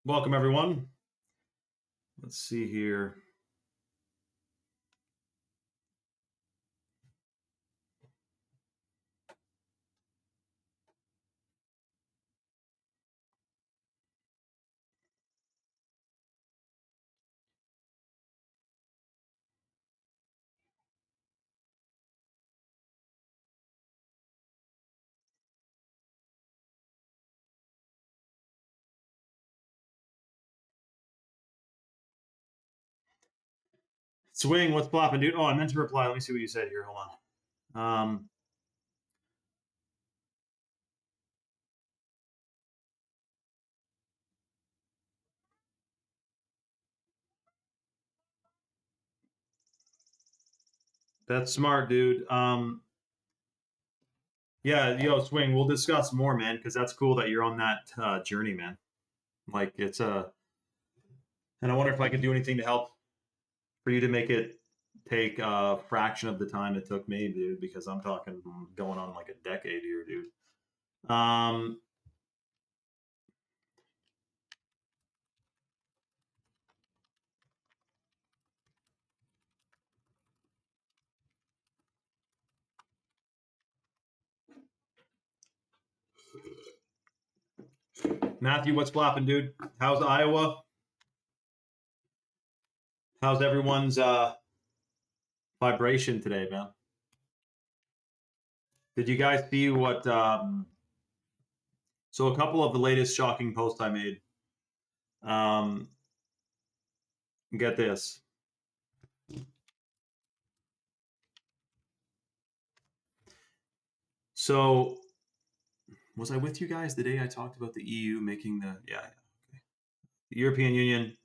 Welcome, everyone. Let's see here. Swing, what's plopping, dude? Oh, I meant to reply. Let me see what you said here. Hold on. That's smart, dude. Yeah, Swing, we'll discuss more, man, because that's cool that you're on that journey, man. Like, and I wonder if I could do anything to help for you to make it take a fraction of the time it took me, dude, because I'm talking going on like a decade here, dude. Matthew, what's flopping, dude? How's Iowa? How's everyone's vibration today, man? Did you guys see what? So a couple of the latest shocking posts I made. Um, get this. So was I with you guys the day I talked about the EU making the okay. The European Union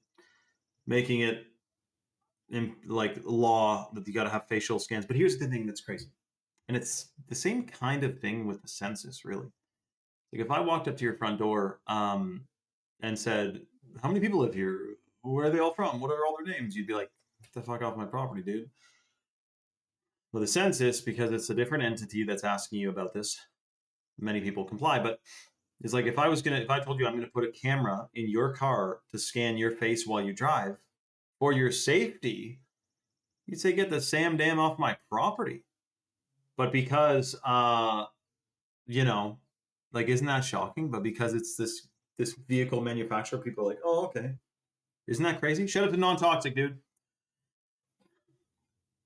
making it in like law that you got to have facial scans? But here's the thing that's crazy, and it's the same kind of thing with the census, really. Like if I walked up to your front door and said, "How many people live here? Where are they all from? What are all their names?" You'd be like, "Get the fuck off my property, dude." Well, the census, because it's a different entity that's asking you about this, many people comply. But it's like if I told you I'm gonna put a camera in your car to scan your face while you drive for your safety, you'd say, "Get the Sam Dam off my property." But because you know, like, isn't that shocking? But because it's this vehicle manufacturer, people are like, "Oh, okay." Isn't that crazy? Shout out to non-toxic, dude.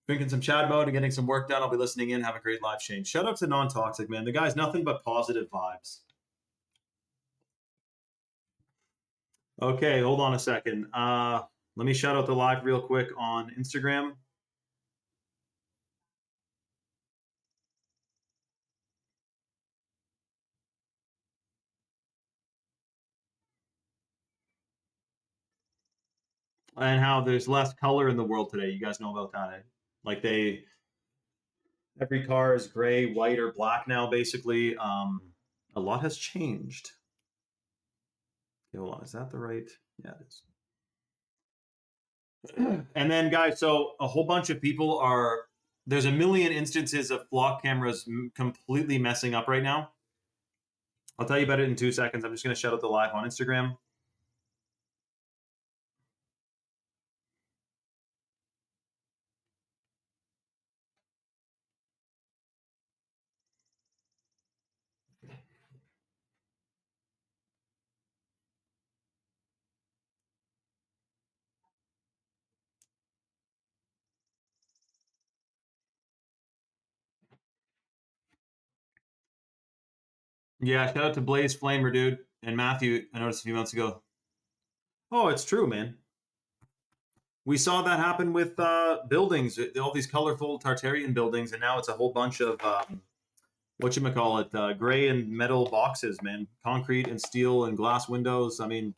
Drinking some Chad mode and getting some work done. I'll be listening in. Have a great live stream. Shout out to non-toxic, man. The guy's nothing but positive vibes. Okay, hold on a second. Let me shout out the live real quick on Instagram. And how there's less color in the world today. You guys know about that, eh? Like every car is gray, white, or black now, basically. A lot has changed. Okay, hold on. Is that the right? Yeah, it is. And then, guys, so a whole bunch of people are. There's a million instances of flock cameras completely messing up right now. I'll tell you about it in 2 seconds. I'm just going to shout out the live on Instagram. Yeah, shout out to Blaze Flamer, dude, and Matthew. I noticed a few months ago. Oh, it's true, man. We saw that happen with buildings, all these colorful Tartarian buildings, and now it's a whole bunch of what you call it, gray and metal boxes, man, concrete and steel and glass windows. I mean,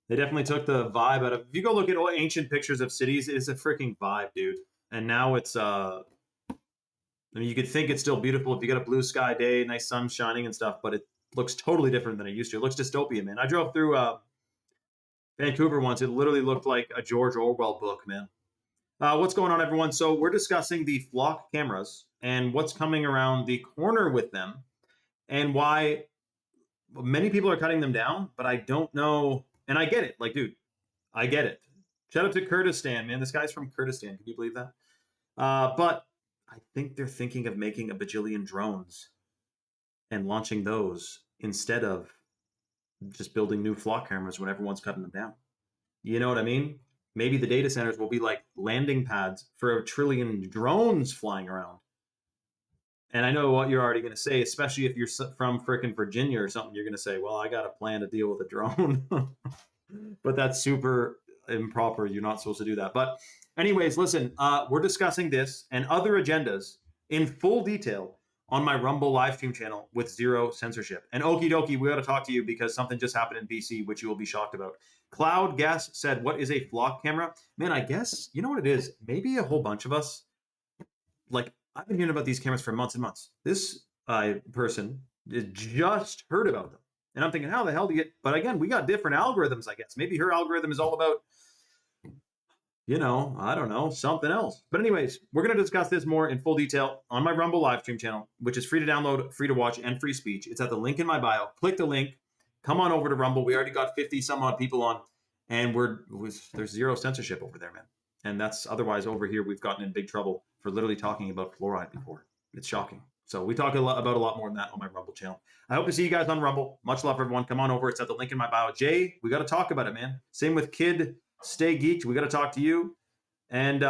they definitely took the vibe out of. If you go look at ancient pictures of cities, it's a freaking vibe, dude. And now it's I mean, you could think it's still beautiful if you got a blue sky day, nice sun shining and stuff, but it looks totally different than it used to. It looks dystopian, man. I drove through Vancouver once. It literally looked like a George Orwell book, man. What's going on, everyone? So we're discussing the flock cameras and what's coming around the corner with them, and why many people are cutting them down, but I don't know. And I get it. Like, dude, I get it. Shout out to Kurdistan, man. This guy's from Kurdistan. Can you believe that? But I think they're thinking of making a bajillion drones and launching those instead of just building new flock cameras when everyone's cutting them down. You know what I mean? Maybe the data centers will be like landing pads for a trillion drones flying around. And I know what you're already going to say, especially if you're from frickin' Virginia or something. You're going to say, well, I got a plan to deal with a drone. But that's super improper. You're not supposed to do that. But anyways, listen, we're discussing this and other agendas in full detail on my Rumble live stream channel with zero censorship. And okie dokie, we got to talk to you because something just happened in BC, which you will be shocked about. Cloud Guess said, what is a flock camera? Man, I guess, you know what it is? Maybe a whole bunch of us, like, I've been hearing about these cameras for months and months. This person just heard about them. And I'm thinking, how the hell do you get, but again, we got different algorithms, I guess. Maybe her algorithm is all about, you know, I don't know, something else. But anyways, we're going to discuss this more in full detail on my Rumble live stream channel, which is free to download, free to watch, and free speech. It's at the link in my bio. Click the link. Come on over to Rumble. We already got 50 some odd people on, and there's zero censorship over there, man. And that's otherwise over here, we've gotten in big trouble for literally talking about fluoride before. It's shocking. So we talk about a lot more than that on my Rumble channel. I hope to see you guys on Rumble. Much love, everyone. Come on over. It's at the link in my bio. Jay, we got to talk about it, man. Same with Kid, Stay Geeked. We got to talk to you. And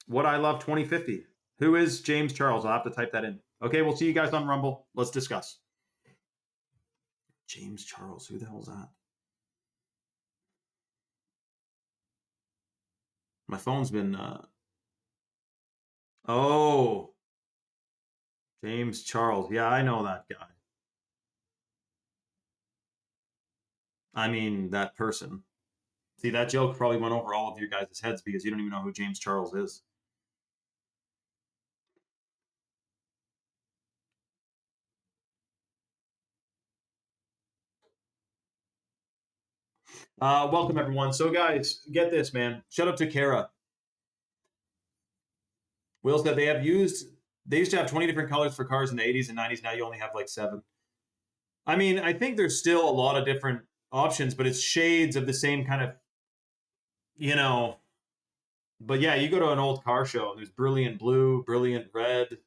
What I Love 2050. Who is James Charles? I'll have to type that in. Okay, we'll see you guys on Rumble. Let's discuss. James Charles. Who the hell is that? My phone's been... Oh... James Charles. Yeah, I know that guy. I mean, that person. See, that joke probably went over all of your guys' heads because you don't even know who James Charles is. Welcome, everyone. So, guys, get this, man. Shout out to Kara. Will said they used to have 20 different colors for cars in the 80s and 90s. Now you only have like 7. I mean, I think there's still a lot of different options, but it's shades of the same kind of, you know. But yeah, you go to an old car show and there's brilliant blue, brilliant red,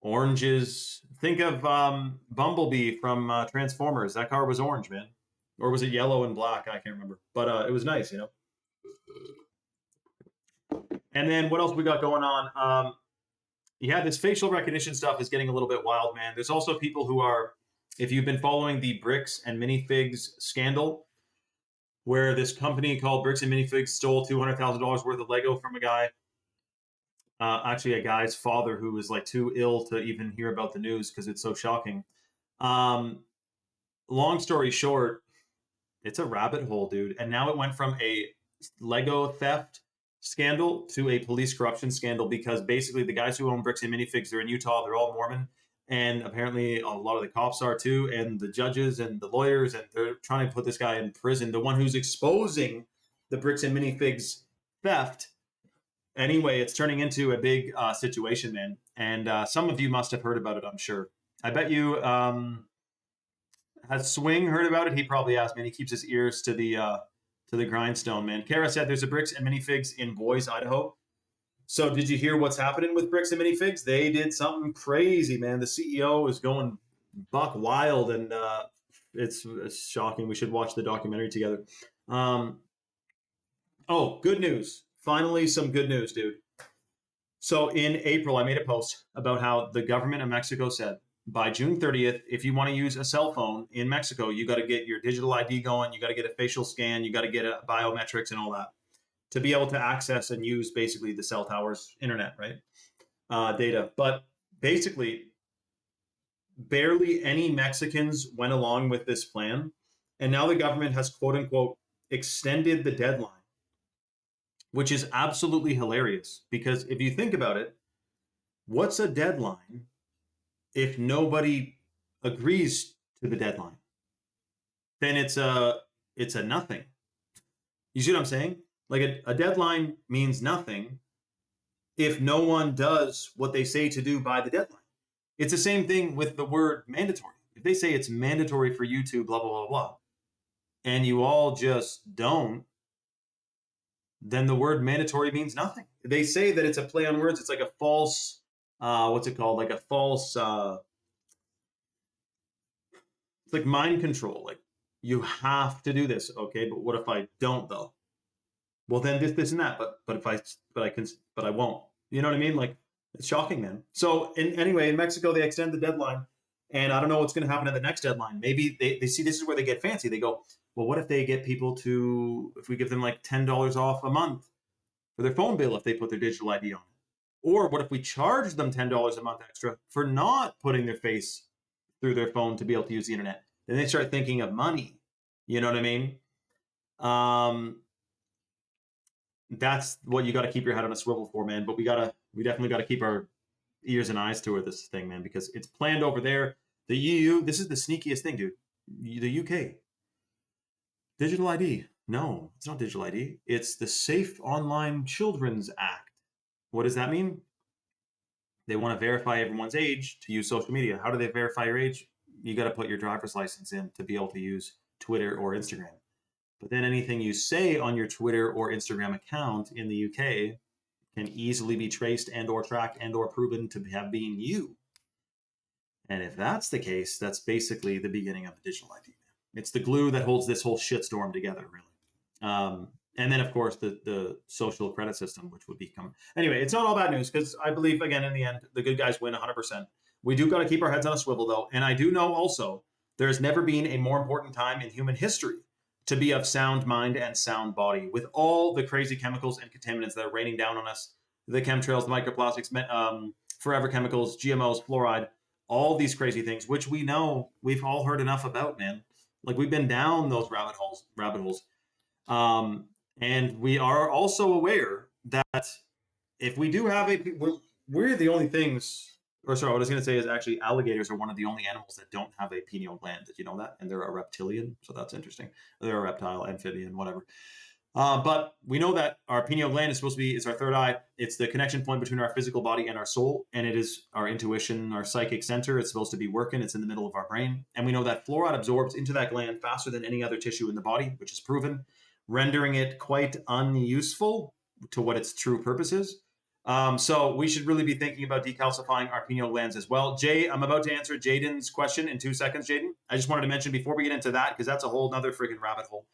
oranges. Think of Bumblebee from Transformers. That car was orange, man. Or was it yellow and black? I can't remember. But it was nice, you know. And then what else we got going on? Yeah, this facial recognition stuff is getting a little bit wild, man. There's also people who are, if you've been following the Bricks and Minifigs scandal, where this company called Bricks and Minifigs stole $200,000 worth of Lego from a guy. Actually, a guy's father who was like too ill to even hear about the news because it's so shocking. Long story short, it's a rabbit hole, dude. And now it went from a Lego theft scandal to a police corruption scandal because basically the guys who own Bricks and Minifigs, they're in Utah, they're all Mormon. And apparently a lot of the cops are too, and the judges and the lawyers, and they're trying to put this guy in prison, the one who's exposing the Bricks and Minifigs theft. Anyway, it's turning into a big situation, man. And some of you must have heard about it, I'm sure. I bet you has Swing heard about it? He probably has, man. He keeps his ears to the grindstone, man. Kara said there's a Bricks and Minifigs in Boise, Idaho. So did you hear what's happening with Bricks and Minifigs? They did something crazy, man. The CEO is going buck wild, and it's shocking. We should watch the documentary together. Oh, good news. Finally, some good news, dude. So in April, I made a post about how the government of Mexico said, by June 30th, if you want to use a cell phone in Mexico, you got to get your digital ID going. You got to get a facial scan. You got to get a biometrics and all that to be able to access and use basically the cell towers internet, right? Data. But basically, barely any Mexicans went along with this plan. And now the government has, quote unquote, extended the deadline, which is absolutely hilarious. Because if you think about it, what's a deadline if nobody agrees to the deadline? Then it's a nothing. You see what I'm saying? Like a deadline means nothing if no one does what they say to do by the deadline. It's the same thing with the word mandatory. if they say it's mandatory for you to blah, blah, blah, blah, and you all just don't, then the word mandatory means nothing. They say that it's a play on words. It's like a false, what's it called? Like a false, it's like mind control. Like, you have to do this. Okay, but what if I don't though? Well, then this and that. But if I but I can but I won't. You know what I mean? Like, it's shocking, man. So anyway, in Mexico they extend the deadline, and I don't know what's going to happen at the next deadline. Maybe they see this is where they get fancy. They go, well, what if they get people to, if we give them like $10 off a month for their phone bill if they put their digital ID on it? Or what if we charge them $10 a month extra for not putting their face through their phone to be able to use the internet? Then they start thinking of money. You know what I mean? That's what you got to keep your head on a swivel for, man. But we definitely got to keep our ears and eyes to this thing, man, because it's planned over there. The EU, this is the sneakiest thing, dude. The UK, digital ID. No, it's not digital ID. It's the Safe Online Children's Act. What does that mean? They want to verify everyone's age to use social media. How do they verify your age? You got to put your driver's license in to be able to use Twitter or Instagram. But then anything you say on your Twitter or Instagram account in the UK can easily be traced and or tracked and or proven to have been you. And if that's the case, that's basically the beginning of the digital ID. It's the glue that holds this whole shitstorm together, really. And then, of course, the social credit system, which would become... Anyway, it's not all bad news, because I believe, again, in the end, the good guys win 100%. We do got to keep our heads on a swivel, though. And I do know also there's never been a more important time in human history to be of sound mind and sound body. With all the crazy chemicals and contaminants that are raining down on us, the chemtrails, the microplastics, forever chemicals, GMOs, fluoride, all these crazy things, which we know we've all heard enough about, man. Like, we've been down those rabbit holes. And we are also aware that if we do have we're the only things, or sorry, what I was going to say is actually alligators are one of the only animals that don't have a pineal gland. Did you know that? And they're a reptilian, so that's interesting. They're a reptile, amphibian, whatever. But we know that our pineal gland is supposed to be, it's our third eye. It's the connection point between our physical body and our soul. And it is our intuition, our psychic center. It's supposed to be working. It's in the middle of our brain. And we know that fluoride absorbs into that gland faster than any other tissue in the body, which is proven, rendering it quite unuseful to what its true purpose is. So we should really be thinking about decalcifying our pineal glands as well. Jay, I'm about to answer Jaden's question in 2 seconds, Jaden. I just wanted to mention before we get into that, because that's a whole nother freaking rabbit hole.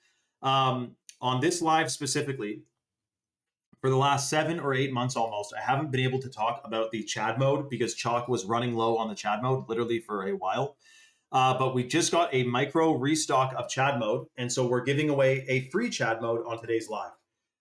On this live specifically, for the last 7 or 8 months almost, I haven't been able to talk about the Chad mode because Chalk was running low on the Chad mode literally for a while. But we just got a micro restock of Chad mode, and so we're giving away a free Chad mode on today's live.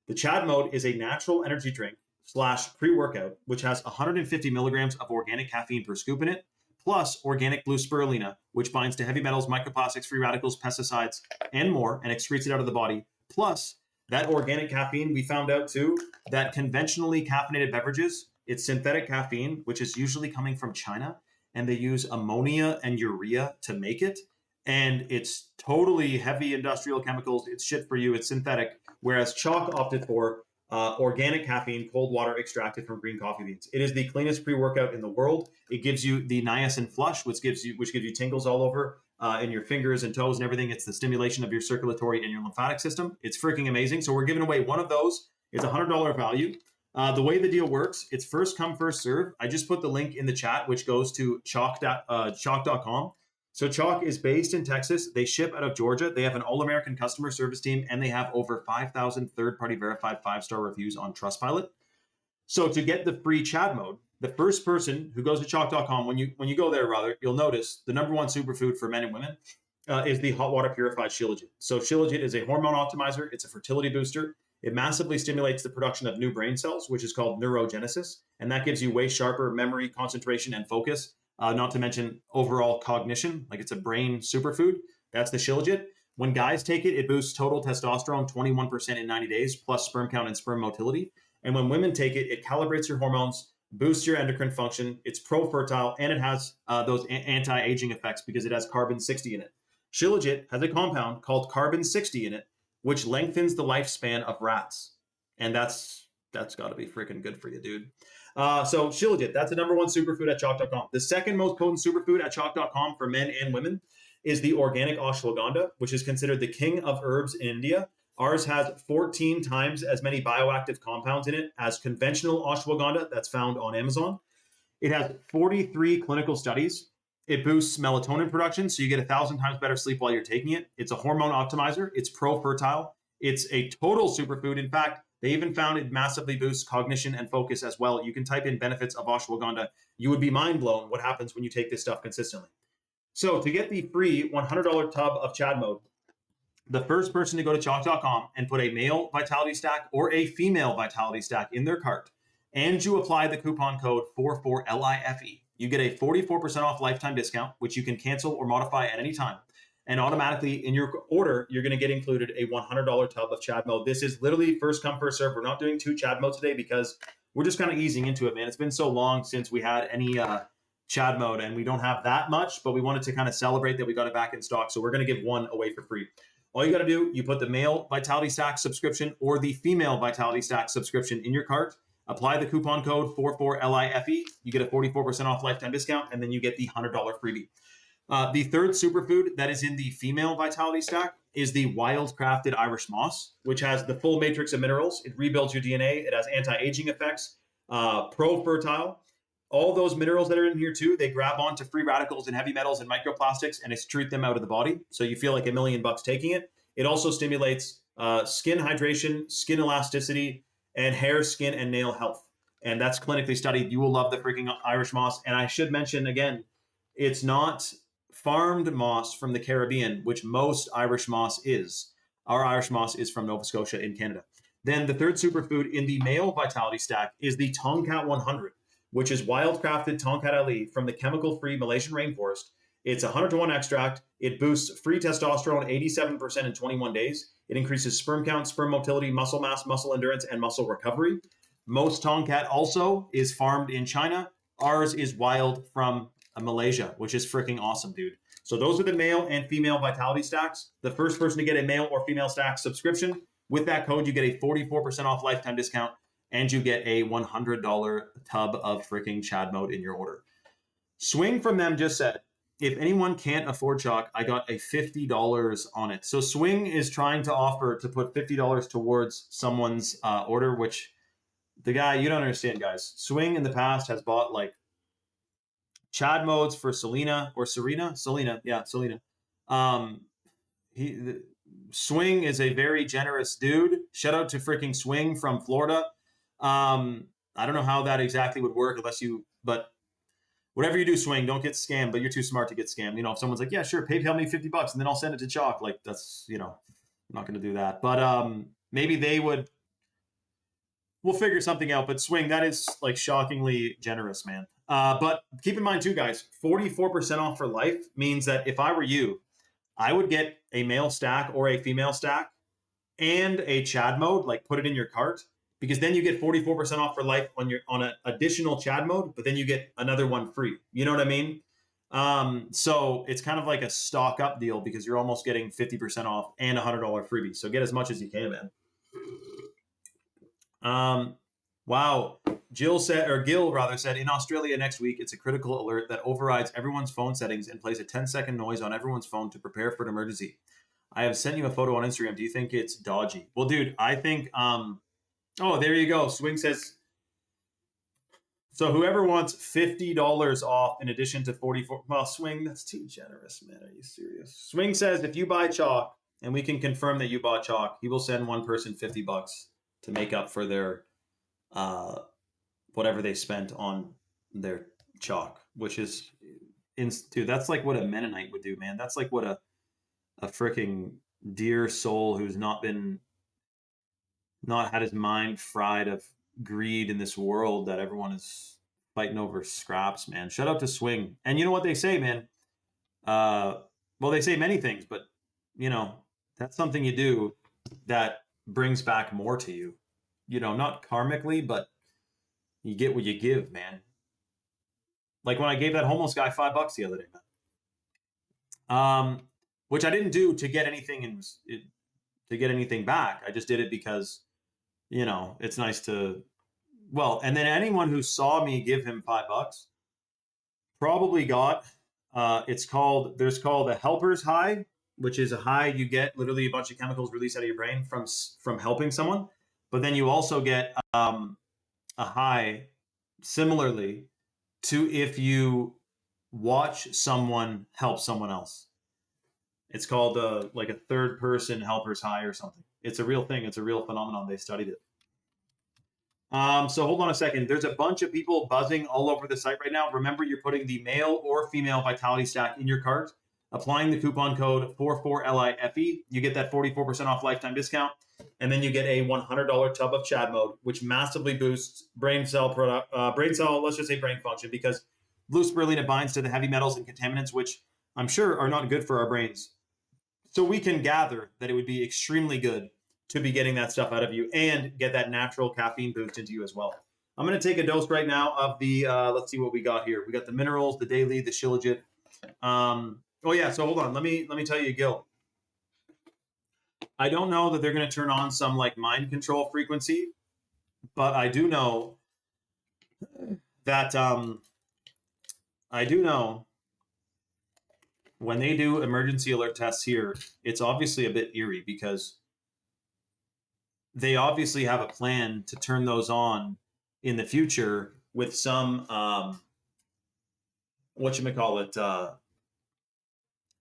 The Chad mode is a natural energy drink / pre-workout, which has 150 milligrams of organic caffeine per scoop in it, plus organic blue spirulina, which binds to heavy metals, microplastics, free radicals, pesticides, and more, and excretes it out of the body. Plus, that organic caffeine, we found out too, that conventionally caffeinated beverages, it's synthetic caffeine, which is usually coming from China, and they use ammonia and urea to make it. And it's totally heavy industrial chemicals. It's shit for you. It's synthetic. Whereas Chalk opted for organic caffeine, cold water extracted from green coffee beans. It is the cleanest pre-workout in the world. It gives you the niacin flush, which gives you tingles all over in your fingers and toes and everything. It's the stimulation of your circulatory and your lymphatic system. It's freaking amazing. So we're giving away one of those. It's $100 value. The way the deal works, it's first come, first serve. I just put the link in the chat, which goes to chalk.com. So Chalk is based in Texas. They ship out of Georgia. They have an all-American customer service team, and they have over 5,000 third-party verified 5-star reviews on Trustpilot. So to get the free Chad mode, the first person who goes to chalk.com, when you go there, rather, you'll notice the number one superfood for men and women is the hot water purified Shilajit. So Shilajit is a hormone optimizer. It's a fertility booster. It massively stimulates the production of new brain cells, which is called neurogenesis. And that gives you way sharper memory, concentration, and focus. Not to mention overall cognition, like it's a brain superfood. That's the Shilajit. When guys take it, it boosts total testosterone 21% in 90 days, plus sperm count and sperm motility. And when women take it, it calibrates your hormones, boosts your endocrine function. It's pro-fertile, and it has those anti-aging effects because it has carbon-60 in it. Shilajit has a compound called carbon-60 in it, which lengthens the lifespan of rats. And that's got to be freaking good for you, dude. So Shilajit, that's the number one superfood at chalk.com. The second most potent superfood at chalk.com for men and women is the organic ashwagandha, which is considered the king of herbs in India. Ours has 14 times as many bioactive compounds in it as conventional ashwagandha that's found on Amazon. It has 43 clinical studies. It boosts melatonin production, so you get 1,000 times better sleep while you're taking it. It's a hormone optimizer. It's pro-fertile. It's a total superfood. In fact, they even found it massively boosts cognition and focus as well. You can type in benefits of ashwagandha. You would be mind blown what happens when you take this stuff consistently. So to get the free $100 tub of Chad Mode, the first person to go to chalk.com and put a male vitality stack or a female vitality stack in their cart, and you apply the coupon code 44LIFE, you get a 44% off lifetime discount, which you can cancel or modify at any time. And automatically in your order, you're going to get included a $100 tub of Chad Mode. This is literally first come, first serve. We're not doing 2 Chad Modes today because we're just kind of easing into it, man. It's been so long since we had any Chad Mode, and we don't have that much, but we wanted to kind of celebrate that we got it back in stock. So we're going to give one away for free. All you got to do, you put the male Vitality Stack subscription or the female Vitality Stack subscription in your cart, apply the coupon code 44LIFE, you get a 44% off lifetime discount, and then you get the $100 freebie. The third superfood that is in the female Vitality Stack is the wild-crafted Irish moss, which has the full matrix of minerals. It rebuilds your DNA. It has anti-aging effects, pro-fertile. All those minerals that are in here too, they grab onto free radicals and heavy metals and microplastics and excrete them out of the body. So you feel like $1 million taking it. It also stimulates skin hydration, skin elasticity, and hair, skin, and nail health. And that's clinically studied. You will love the freaking Irish moss. And I should mention again, it's not farmed moss from the Caribbean, which most Irish moss is. Our Irish moss is from Nova Scotia in Canada. Then the third superfood in the male vitality stack is the Tongkat 100, which is wild-crafted Tongkat Ali from the chemical-free Malaysian rainforest. It's 100-to-1 extract. It boosts free testosterone 87% in 21 days. It increases sperm count, sperm motility, muscle mass, muscle endurance, and muscle recovery. Most Tongkat also is farmed in China. Ours is wild from Malaysia, which is freaking awesome, dude. So those are the male and female vitality stacks. The first person to get a male or female stack subscription, with that code, you get a 44% off lifetime discount, and you get a $100 tub of freaking Chad Mode in your order. Swing from them just said, if anyone can't afford chalk, I got a $50 on it. So Swing is trying to offer to put $50 towards someone's order, which the guy, you don't understand, guys. Swing in the past has bought like Chad Modes for Selena. Yeah, Selena. Swing is a very generous dude. Shout out to freaking Swing from Florida. I don't know how that exactly would work but whatever you do, Swing, don't get scammed, but you're too smart to get scammed. You know, if someone's like, yeah, sure, PayPal me $50 and then I'll send it to Chalk. Like that's, I'm not going to do that, but, maybe we'll figure something out, but Swing, that is like shockingly generous, man. But keep in mind too, guys, 44% off for life means that if I were you, I would get a male stack or a female stack and a Chad Mode, like put it in your cart, because then you get 44% off for life on an additional Chad Mode, but then you get another one free. You know what I mean? So it's kind of like a stock up deal because you're almost getting 50% off and $100 freebie. So get as much as you can, man. Wow. Gil said, in Australia next week, it's a critical alert that overrides everyone's phone settings and plays a 10-second noise on everyone's phone to prepare for an emergency. I have sent you a photo on Instagram. Do you think it's dodgy? Well, dude, I think, oh, there you go. Swing says, so whoever wants $50 off in addition to 44, well, Swing, that's too generous, man. Are you serious? Swing says, if you buy chalk and we can confirm that you bought chalk, he will send one person $50 to make up for their, whatever they spent on their chalk, which is, dude, that's like what a Mennonite would do, man. That's like what a freaking dear soul who's not had his mind fried of greed in this world that everyone is fighting over scraps, man. Shout out to Swing. And you know what they say, man? Well, they say many things, but that's something you do that brings back more to you. Not karmically, but you get what you give, man. Like when I gave that homeless guy $5 the other day, man. Which I didn't do to get anything to get anything back. I just did it because, it's nice to well, and then anyone who saw me give him $5 probably got there's called a helper's high, which is a high you get literally a bunch of chemicals released out of your brain from helping someone, but then you also get a high similarly to if you watch someone help someone else. It's called like a third person helper's high or something. It's a real thing. It's a real phenomenon. They studied it. So hold on a second. There's a bunch of people buzzing all over the site right now. Remember, you're putting the male or female Vitality Stack in your cart, applying the coupon code 44LIFE. You get that 44% off lifetime discount, and then you get a $100 tub of Chad mode, which massively boosts brain cell, let's just say brain function, because blue spirulina binds to the heavy metals and contaminants, which I'm sure are not good for our brains. So we can gather that it would be extremely good to be getting that stuff out of you and get that natural caffeine boost into you as well. I'm going to take a dose right now of the, let's see what we got here. We got the minerals, the daily, the shilajit. Oh yeah, so hold on. Let me tell you, Gil. I don't know that they're going to turn on some like mind control frequency, but I do know that when they do emergency alert tests here, it's obviously a bit eerie because they obviously have a plan to turn those on in the future with some whatchamacallit,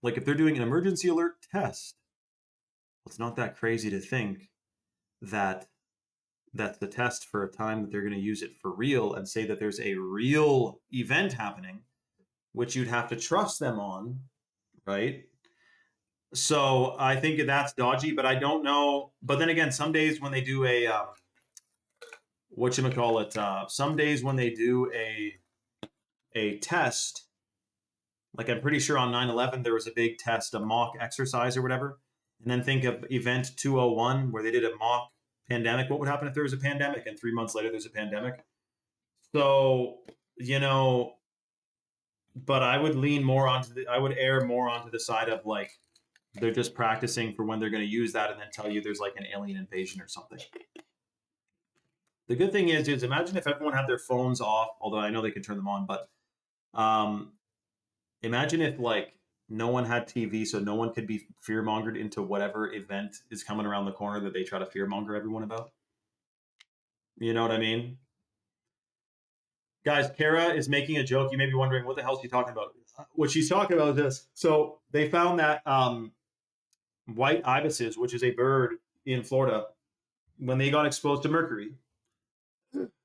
like if they're doing an emergency alert test, it's not that crazy to think that that's the test for a time that they're going to use it for real and say that there's a real event happening, which you'd have to trust them on, right? So I think that's dodgy, but I don't know. But then again, some days when they do a some days when they do a test, like I'm pretty sure on 9/11 there was a big test, a mock exercise or whatever. And then think of Event 201 where they did a mock pandemic. What would happen if there was a pandemic and 3 months later there's a pandemic? So, but I would I would err more onto the side of like they're just practicing for when they're going to use that and then tell you there's like an alien invasion or something. The good thing is imagine if everyone had their phones off, although I know they can turn them on, but imagine if like no one had TV, so no one could be fear-mongered into whatever event is coming around the corner that they try to fear-monger everyone about. You know what I mean? Guys, Kara is making a joke. You may be wondering, what the hell is she talking about? What she's talking about is this. So they found that white ibises, which is a bird in Florida, when they got exposed to mercury,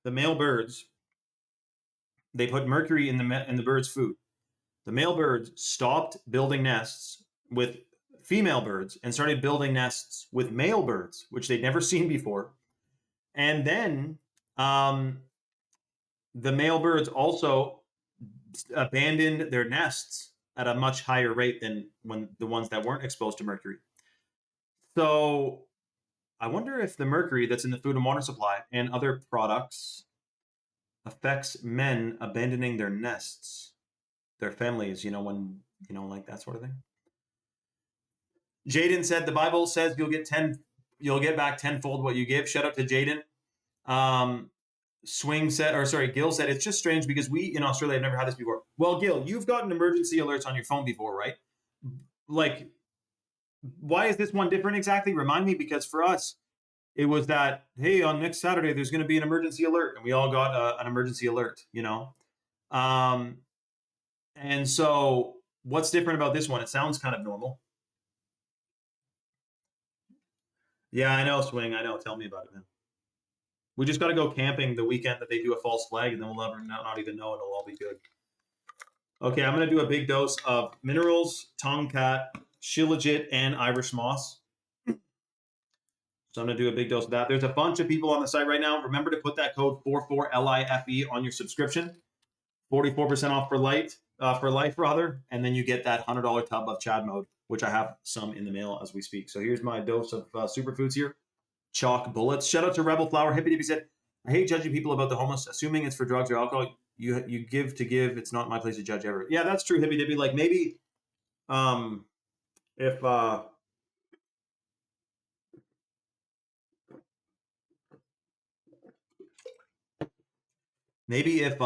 the male birds, they put mercury in the bird's food. The male birds stopped building nests with female birds and started building nests with male birds, which they'd never seen before. And then the male birds also abandoned their nests at a much higher rate than when the ones that weren't exposed to mercury. So I wonder if the mercury that's in the food and water supply and other products affects men abandoning their nests, their families, when, like that sort of thing. Jaden said the Bible says you'll get back tenfold what you give. Shout out to Jaden. Gil said, it's just strange because we in Australia have never had this before. Well, Gil, you've gotten emergency alerts on your phone before, right? Like, why is this one different exactly? Remind me, because for us, it was that, hey, on next Saturday, there's going to be an emergency alert. And we all got an emergency alert, And so what's different about this one? It sounds kind of normal. Yeah, I know, Swing. I know. Tell me about it, man. We just got to go camping the weekend that they do a false flag, and then we'll never not even know, and it'll all be good. Okay, I'm going to do a big dose of minerals, Tomcat, Shilajit, and Irish moss. So I'm going to do a big dose of that. There's a bunch of people on the site right now. Remember to put that code 44LIFE on your subscription. 44% off for life, and then you get that $100 tub of Chad mode, which I have some in the mail as we speak. So here's my dose of superfoods here. Chalk bullets. Shout out to Rebel Flower. Hippie Dippy said, I hate judging people about the homeless, assuming it's for drugs or alcohol. You give to give. It's not my place to judge ever. Yeah, that's true, Hippie Dippy. Like maybe if Maybe if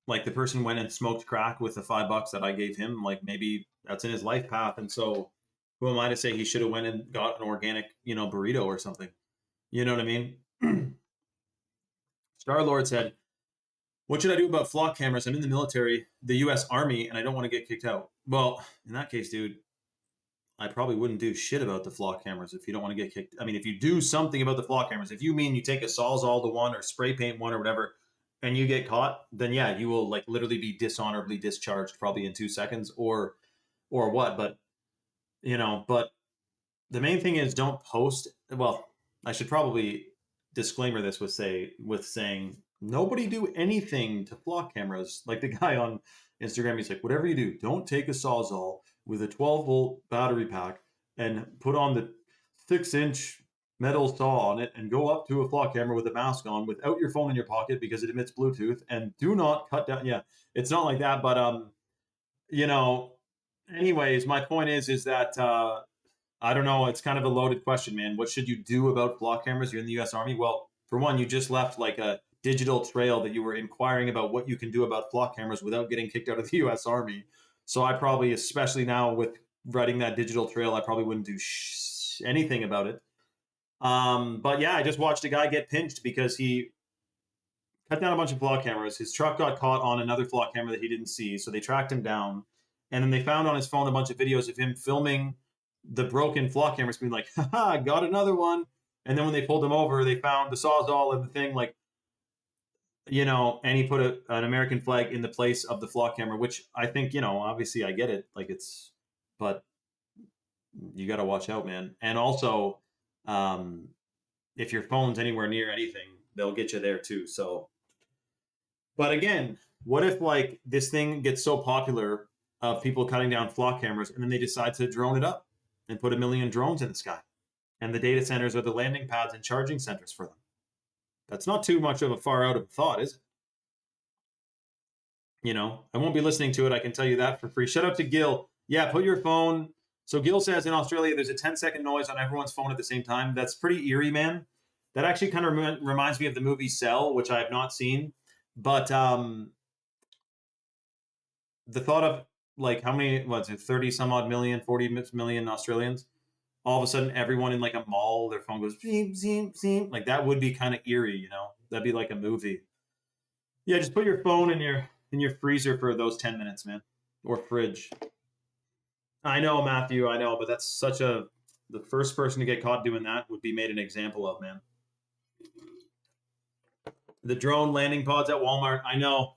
like the person went and smoked crack with the $5 that I gave him, like maybe that's in his life path, and so who am I to say he should have went and got an organic, burrito or something? You know what I mean? Star Lord said, "What should I do about flock cameras? I'm in the military, the U.S. Army, and I don't want to get kicked out." Well, in that case, dude, I probably wouldn't do shit about the flock cameras if you don't want to get kicked. I mean, if you do something about the flock cameras, if you mean you take a Sawzall to one or spray paint one or whatever, and you get caught, then yeah, you will like literally be dishonorably discharged probably in 2 seconds or what. But the main thing is don't post. Well, I should probably disclaimer this with saying nobody do anything to flock cameras. Like the guy on Instagram, he's like, whatever you do, don't take a Sawzall with a 12-volt battery pack and put on the 6-inch metal saw on it and go up to a flock camera with a mask on without your phone in your pocket because it emits Bluetooth, and do not cut down. Yeah, it's not like that, but you know, anyways, my point is that I don't know. It's kind of a loaded question, man. What should you do about flock cameras? You're in the U.S. Army. Well, for one, you just left like a digital trail that you were inquiring about what you can do about flock cameras without getting kicked out of the U.S. Army. So I probably, especially now with writing that digital trail, I probably wouldn't do anything about it. But yeah, I just watched a guy get pinched because he cut down a bunch of flock cameras. His truck got caught on another flock camera that he didn't see, so they tracked him down. And then they found on his phone a bunch of videos of him filming the broken flock cameras, being like, haha, got another one. And then when they pulled him over, they found the Sawzall and the thing, like, and he put an American flag in the place of the flock camera, which I think, obviously I get it. Like, but you got to watch out, man. And also, um, if your phone's anywhere near anything, they'll get you there too. So, but again, what if like this thing gets so popular of people cutting down flock cameras and then they decide to drone it up and put 1 million drones in the sky? And the data centers are the landing pads and charging centers for them. That's not too much of a far out of a thought, is it? I won't be listening to it. I can tell you that for free. Shout out to Gil. Yeah, put your phone. So Gil says in Australia, there's a 10-second noise on everyone's phone at the same time. That's pretty eerie, man. That actually kind of reminds me of the movie Cell, which I have not seen. But the thought of like how many, what's it, 30 some odd million, 40 million Australians, all of a sudden everyone in like a mall, their phone goes, beep, beep, beep. Like that would be kind of eerie, That'd be like a movie. Yeah, just put your phone in your freezer for those 10 minutes, man. Or fridge. I know, Matthew, I know, but that's the first person to get caught doing that would be made an example of, man. The drone landing pods at Walmart, I know.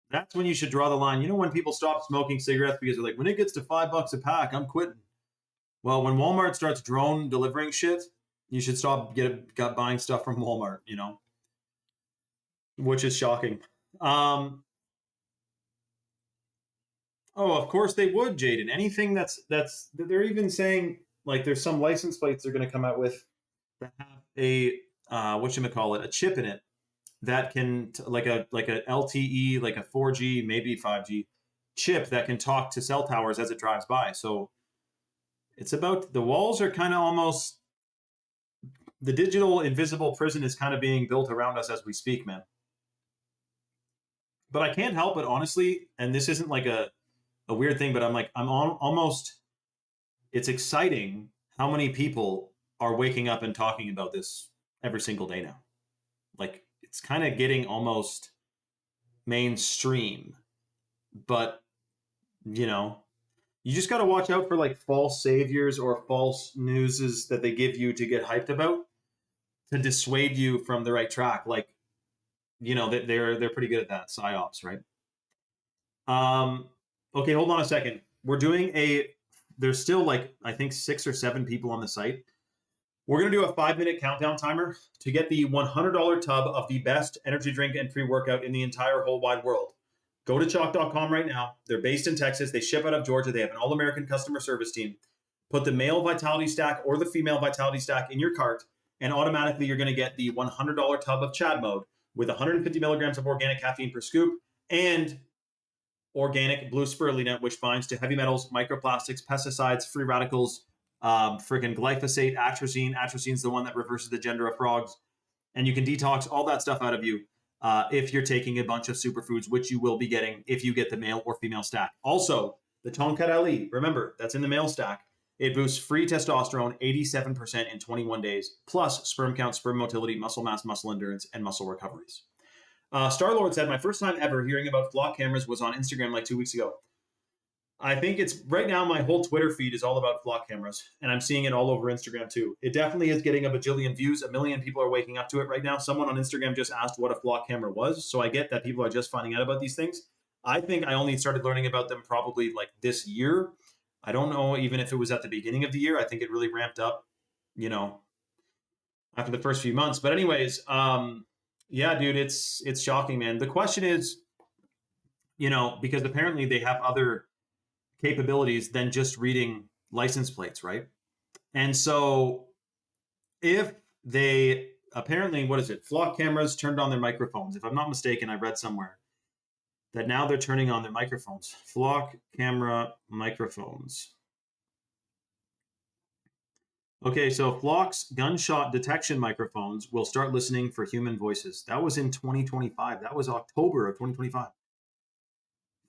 That's when you should draw the line. You know when people stop smoking cigarettes because they're like, when it gets to $5 a pack, I'm quitting. Well, when Walmart starts drone delivering shit, you should stop buying stuff from Walmart, which is shocking. Oh, of course they would, Jaden. Anything that's they're even saying like there's some license plates they're going to come out with that have a a chip in it that can like a LTE, like a 4G, maybe 5G chip that can talk to cell towers as it drives by. So it's about the walls are kind of almost the digital invisible prison is kind of being built around us as we speak, man. But I can't help it, honestly, and this isn't like a weird thing, but I'm almost. It's exciting how many people are waking up and talking about this every single day now. Like it's kind of getting almost mainstream, but you just got to watch out for like false saviors or false newses that they give you to get hyped about to dissuade you from the right track. Like, they're pretty good at that. PsyOps, right? Okay, hold on a second. There's still like, I think 6 or 7 people on the site. We're going to do a 5-minute countdown timer to get the $100 tub of the best energy drink and pre-workout in the entire whole wide world. Go to chalk.com right now. They're based in Texas. They ship out of Georgia. They have an all-American customer service team. Put the male vitality stack or the female vitality stack in your cart, and automatically you're going to get the $100 tub of Chad Mode with 150 milligrams of organic caffeine per scoop and organic blue spirulina, which binds to heavy metals, microplastics, pesticides, free radicals, freaking glyphosate, atrazine. Atrazine's the one that reverses the gender of frogs. and you can detox all that stuff out of you if you're taking a bunch of superfoods, which you will be getting if you get the male or female stack. Also, the Tonkat Ali, remember, that's in the male stack. It boosts free testosterone 87% in 21 days, plus sperm count, sperm motility, muscle mass, muscle endurance, and muscle recoveries. Star-Lord said, my first time ever hearing about flock cameras was on Instagram like 2 weeks ago. I think it's right now my whole Twitter feed is all about flock cameras, and I'm seeing it all over Instagram too. It definitely is getting a bajillion views. 1 million people are waking up to it right now. Someone on Instagram just asked what a flock camera was, so I get that people are just finding out about these things. I think I only started learning about them probably like this year. I don't know even if it was at the beginning of the year. I think it really ramped up, after the first few months. But anyways, yeah, dude, it's shocking, man. The question is, because apparently they have other capabilities than just reading license plates, right? And so if they apparently, flock cameras turned on their microphones. If I'm not mistaken, I read somewhere that now they're turning on their microphones. Flock camera microphones. Okay, so Flock's gunshot detection microphones will start listening for human voices. That was in 2025. That was October of 2025.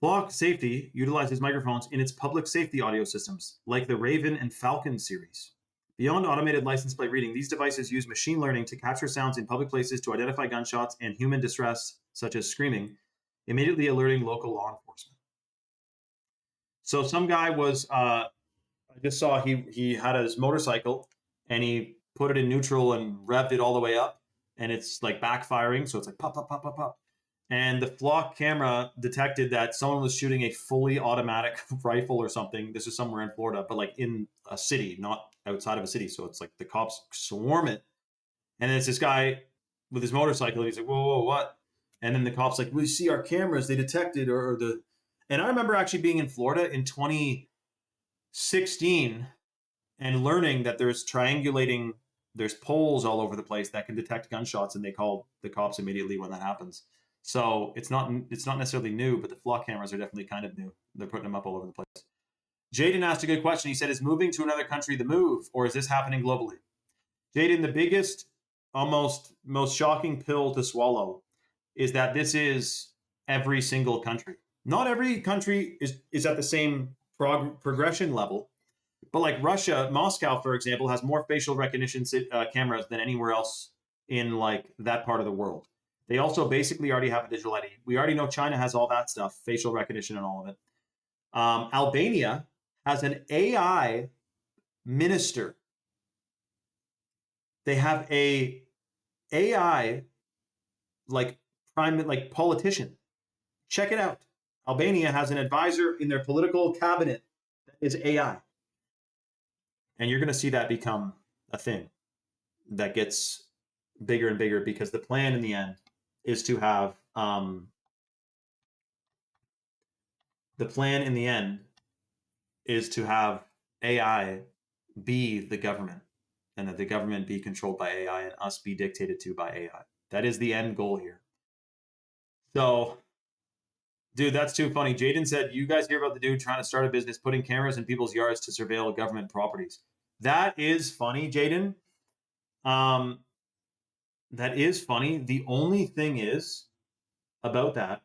Flock Safety utilizes microphones in its public safety audio systems, like the Raven and Falcon series. Beyond automated license plate reading, these devices use machine learning to capture sounds in public places to identify gunshots and human distress, such as screaming, immediately alerting local law enforcement. So some guy was, I just saw he had his motorcycle and he put it in neutral and revved it all the way up, and it's like backfiring, so it's like pop, pop, pop, pop, pop. And the flock camera detected that someone was shooting a fully automatic rifle or something. This is somewhere in Florida, but like in a city, not outside of a city. So it's like the cops swarm it. And then it's this guy with his motorcycle. And he's like, whoa, what? And then the cops like, we see our cameras. They detected And I remember actually being in Florida in 2016 and learning that there's poles all over the place that can detect gunshots, and they call the cops immediately when that happens. So it's not necessarily new, but the flock cameras are definitely kind of new. They're putting them up all over the place. Jaden asked a good question. He said, is moving to another country the move, or is this happening globally? Jaden, the biggest, most shocking pill to swallow is that this is every single country. Not every country is at the same progression level, but like Russia, Moscow, for example, has more facial recognition cameras than anywhere else in like that part of the world. They also basically already have a digital ID. We already know China has all that stuff, facial recognition and all of it. Albania has an AI minister. They have a AI like politician. Check it out. Albania has an advisor in their political cabinet that is AI. And you're going to see that become a thing that gets bigger and bigger, because the plan in the end is to have AI be the government, and that the government be controlled by AI and us be dictated to by AI. That is the end goal here. So, dude, that's too funny. Jaden said, you guys hear about the dude trying to start a business putting cameras in people's yards to surveil government properties? That is funny, Jaden. That is funny. The only thing is about that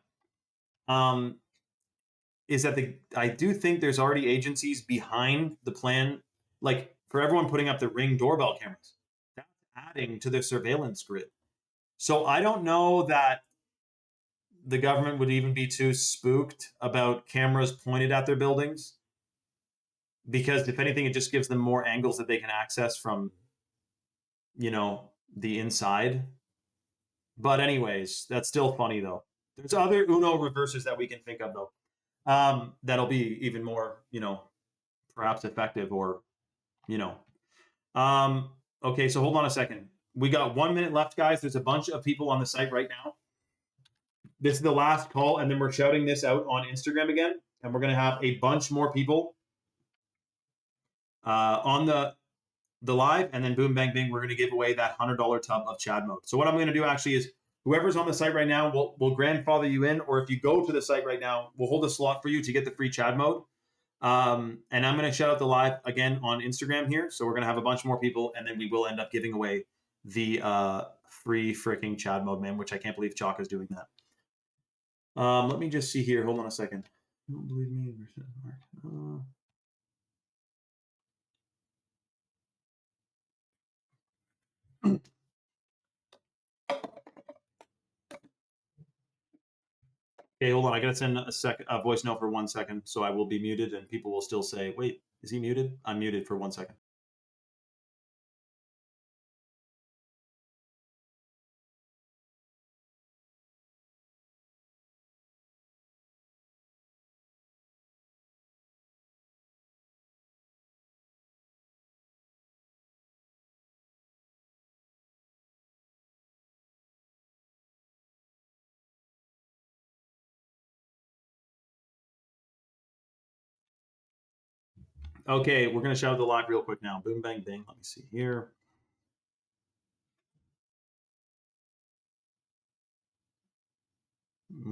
is that I do think there's already agencies behind the plan, like for everyone putting up the Ring doorbell cameras. That's adding to the surveillance grid. So I don't know that the government would even be too spooked about cameras pointed at their buildings, because if anything, it just gives them more angles that they can access from, the inside. But anyways, that's still funny though. There's other Uno reverses that we can think of though. That'll be even more, perhaps effective, or, okay, so hold on a second. We got 1 minute left, guys. There's a bunch of people on the site right now. This is the last call, and then we're shouting this out on Instagram again, and we're going to have a bunch more people on the live, and then boom, bang, bing, we're going to give away that $100 tub of Chad mode. So what I'm going to do actually is, whoever's on the site right now, we'll grandfather you in, or if you go to the site right now, we'll hold a slot for you to get the free Chad mode. And I'm going to shout out the live again on Instagram here. So we're going to have a bunch more people, and then we will end up giving away the free freaking Chad mode, man, which I can't believe Chalk is doing that. Let me just see here. Hold on a second. Don't believe me. Okay, hold on. I gotta send a voice note for 1 second, so I will be muted, and people will still say, "Wait, is he muted?" I'm muted for 1 second. Okay, we're gonna shout out the live real quick now. Boom, bang, bing. Let me see here.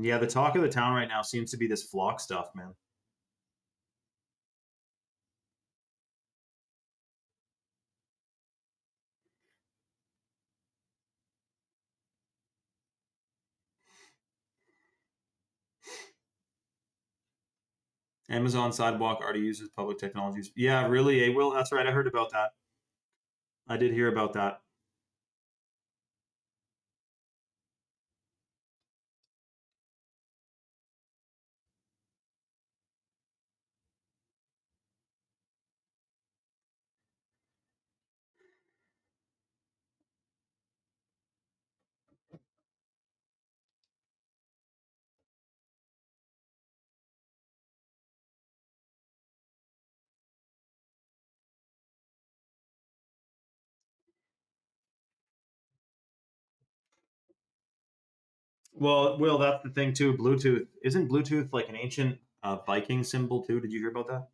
Yeah, the talk of the town right now seems to be this flock stuff, man. Amazon Sidewalk already uses public technologies. Yeah, really, Will. That's right. I heard about that. I did hear about that. Well, Will, that's the thing too. Bluetooth isn't Bluetooth like an ancient Viking symbol too? Did you hear about that?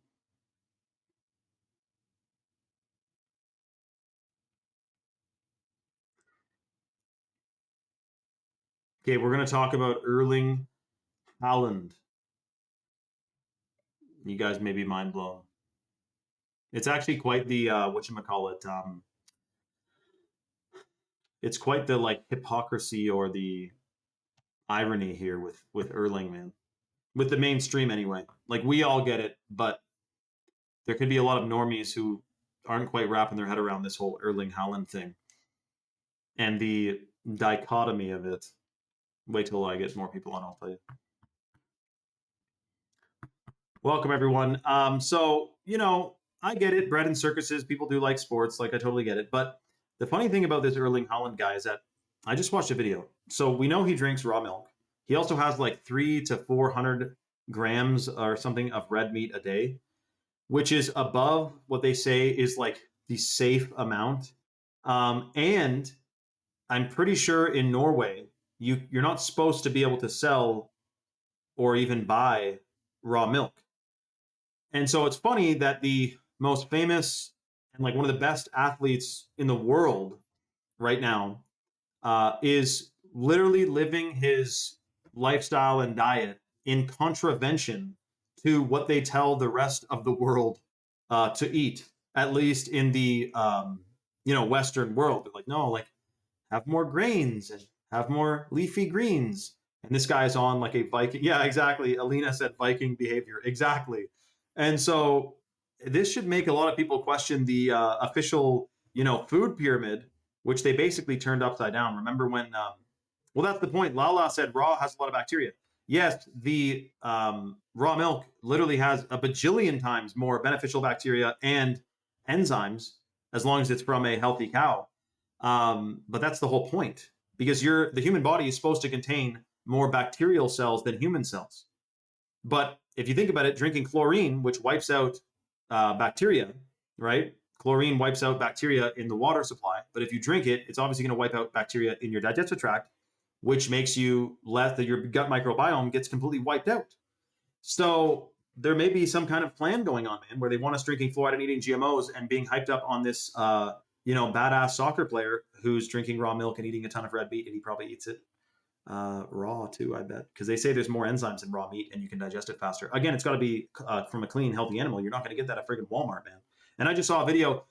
Okay, we're gonna talk about Erling Haaland. You guys may be mind blown. It's actually quite the whatchamacallit. It's quite the like hypocrisy or the irony here with Erling, man. With the mainstream anyway. Like we all get it, but there could be a lot of normies who aren't quite wrapping their head around this whole Erling Haaland thing and the dichotomy of it. Wait till I get more people on, I'll tell you. Welcome everyone. So I get it. Bread and circuses. People do like sports. Like I totally get it. But the funny thing about this Erling Haaland guy is that I just watched a video. So we know he drinks raw milk. He also has like 300 to 400 grams or something of red meat a day, which is above what they say is like the safe amount. And I'm pretty sure in Norway, you're not supposed to be able to sell or even buy raw milk. And so it's funny that the most famous and like one of the best athletes in the world right now is literally living his lifestyle and diet in contravention to what they tell the rest of the world to eat, at least in the Western world. They're like, no, like have more grains and have more leafy greens. And this guy's on like a Viking. Yeah, exactly. Alina said Viking behavior. Exactly. And so this should make a lot of people question the official, food pyramid, which they basically turned upside down. Remember when? Well, that's the point. Lala said raw has a lot of bacteria. Yes, the raw milk literally has a bajillion times more beneficial bacteria and enzymes as long as it's from a healthy cow. But that's the whole point because the human body is supposed to contain more bacterial cells than human cells. But if you think about it, drinking chlorine, which wipes out bacteria, right? Chlorine wipes out bacteria in the water supply. But if you drink it, it's obviously going to wipe out bacteria in your digestive tract, which makes you less that your gut microbiome gets completely wiped out. So there may be some kind of plan going on, man, where they want us drinking fluoride and eating GMOs and being hyped up on this, badass soccer player who's drinking raw milk and eating a ton of red meat, and he probably eats it raw too, I bet, because they say there's more enzymes in raw meat and you can digest it faster. Again, it's got to be from a clean, healthy animal. You're not going to get that at friggin' Walmart, man. And I just saw a video.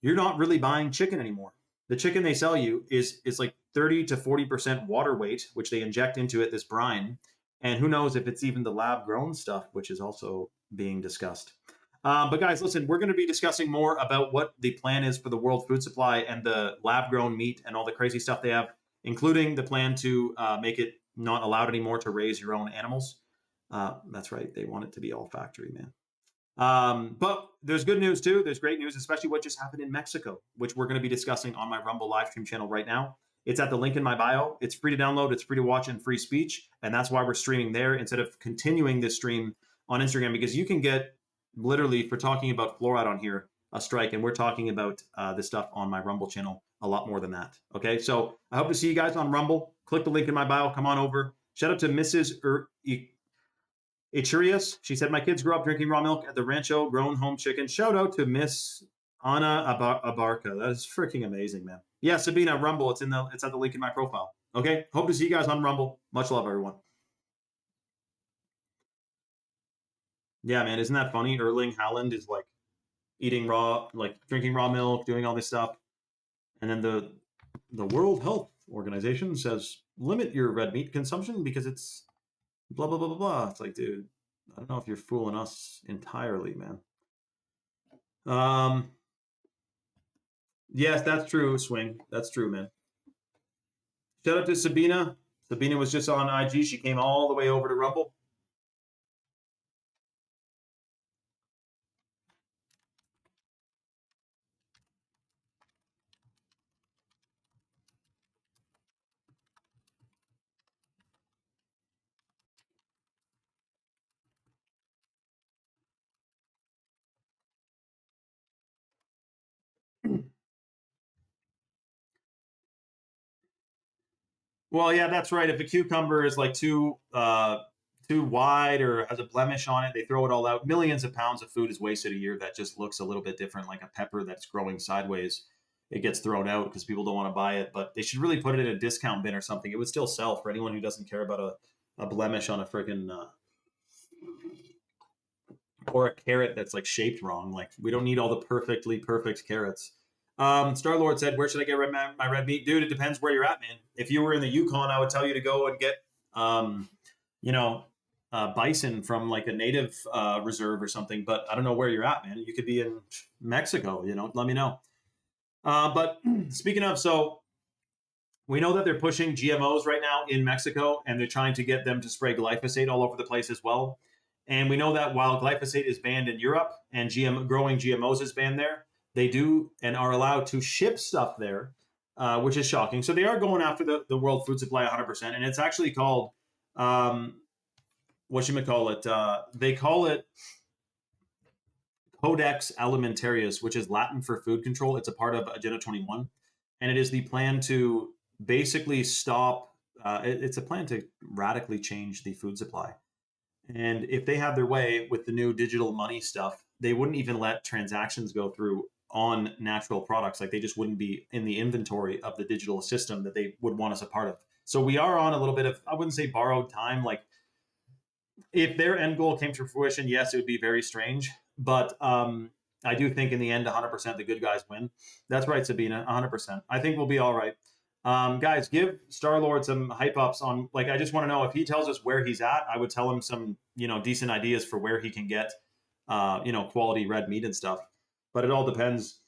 You're not really buying chicken anymore. The chicken they sell you is like 30 to 40% water weight, which they inject into it, this brine. And who knows if it's even the lab grown stuff, which is also being discussed. But guys, listen, we're going to be discussing more about what the plan is for the world food supply and the lab grown meat and all the crazy stuff they have, including the plan to make it not allowed anymore to raise your own animals. That's right. They want it to be all factory, man. But there's good news too. There's great news, especially what just happened in Mexico, which we're going to be discussing on my Rumble live stream channel right now. It's at the link in my bio. It's free to download. It's free to watch and free speech. And that's why we're streaming there instead of continuing this stream on Instagram, because you can get literally, for talking about fluoride on here, a strike. And we're talking about this stuff on my Rumble channel a lot more than that. Okay. So I hope to see you guys on Rumble. Click the link in my bio. Come on over. Shout out to Mrs. Ichurius. She said, my kids grew up drinking raw milk at the Rancho grown home chicken. Shout out to Miss Ana Abarca. That is freaking amazing, man. Yeah, Sabina, Rumble. It's at the link in my profile. Okay. Hope to see you guys on Rumble. Much love, everyone. Yeah, man. Isn't that funny? Erling Haaland is like eating raw, like drinking raw milk, doing all this stuff. And then the World Health Organization says, limit your red meat consumption because it's blah, blah, blah, blah, blah. It's like, dude, I don't know if you're fooling us entirely, man. Yes, that's true, Swing. That's true, man. Shout out to Sabina. Sabina was just on IG. She came all the way over to Rumble. Well, yeah, that's right. If a cucumber is like too wide or has a blemish on it, they throw it all out. Millions of pounds of food is wasted a year that just looks a little bit different, like a pepper that's growing sideways. It gets thrown out because people don't want to buy it, but they should really put it in a discount bin or something. It would still sell for anyone who doesn't care about a blemish on a freaking or a carrot that's like shaped wrong. Like we don't need all the perfectly perfect carrots. Star Lord said, "Where should I get my red meat, dude? It depends where you're at, man. If you were in the Yukon, I would tell you to go and get, you know, bison from like a native reserve or something. But I don't know where you're at, man. You could be in Mexico. You know, let me know. But speaking of, so we know that they're pushing GMOs right now in Mexico, and they're trying to get them to spray glyphosate all over the place as well. And we know that while glyphosate is banned in Europe and growing GMOs is banned there, they do and are allowed to ship stuff there, which is shocking. So they are going after the world food supply 100%. And it's actually called, whatchamacallit? They call it Codex Alimentarius, which is Latin for food control. It's a part of Agenda 21. And it is the plan to basically stop, it's a plan to radically change the food supply. And if they have their way with the new digital money stuff, they wouldn't even let transactions go through on natural products. Like they just wouldn't be in the inventory of the digital system that they would want us a part of. So we are on a little bit of, I wouldn't say borrowed time. Like if their end goal came to fruition, yes, it would be very strange. But I do think in the end, 100% the good guys win. That's right, Sabina, 100%. I think we'll be all right. Guys, give Star-Lord some hype ups on, like, I just want to know if he tells us where he's at, I would tell him some, decent ideas for where he can get, quality red meat and stuff. But it all depends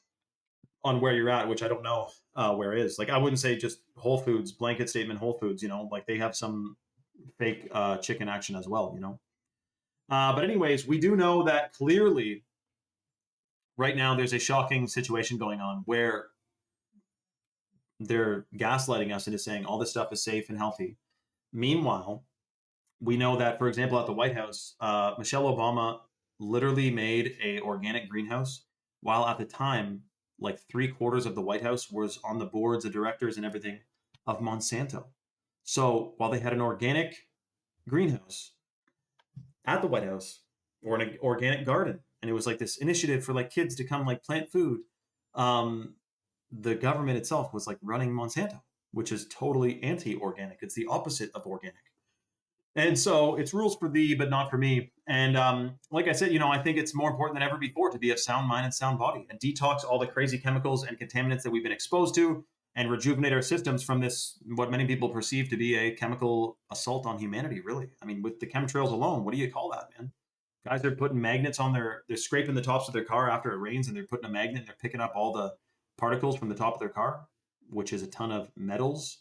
on where you're at, which I don't know where it is. Like, I wouldn't say just Whole Foods, blanket statement Whole Foods, like they have some fake chicken action as well, But anyways, we do know that clearly right now there's a shocking situation going on where they're gaslighting us into saying all this stuff is safe and healthy. Meanwhile, we know that, for example, at the White House, Michelle Obama literally made a organic greenhouse, while at the time, like 3/4 of the White House was on the boards, the directors, and everything of Monsanto. So while they had an organic greenhouse at the White House or an organic garden, and it was like this initiative for like kids to come like plant food, the government itself was like running Monsanto, which is totally anti-organic. It's the opposite of organic. And so it's rules for thee, but not for me. And like I said, I think it's more important than ever before to be of sound mind and sound body and detox all the crazy chemicals and contaminants that we've been exposed to. and rejuvenate our systems from this, what many people perceive to be a chemical assault on humanity, really. I mean, with the chemtrails alone, what do you call that, man? Guys are putting magnets on they're scraping the tops of their car after it rains, and they're putting a magnet and they're picking up all the particles from the top of their car, which is a ton of metals.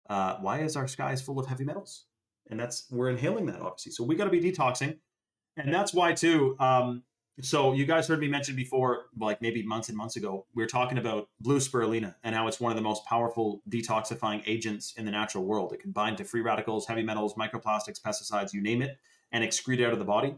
Why is our skies full of heavy metals? And we're inhaling that, obviously. So we got to be detoxing. And that's why, too. So you guys heard me mention before, like maybe months and months ago, we were talking about blue spirulina and how it's one of the most powerful detoxifying agents in the natural world. It can bind to free radicals, heavy metals, microplastics, pesticides, you name it, and excrete out of the body.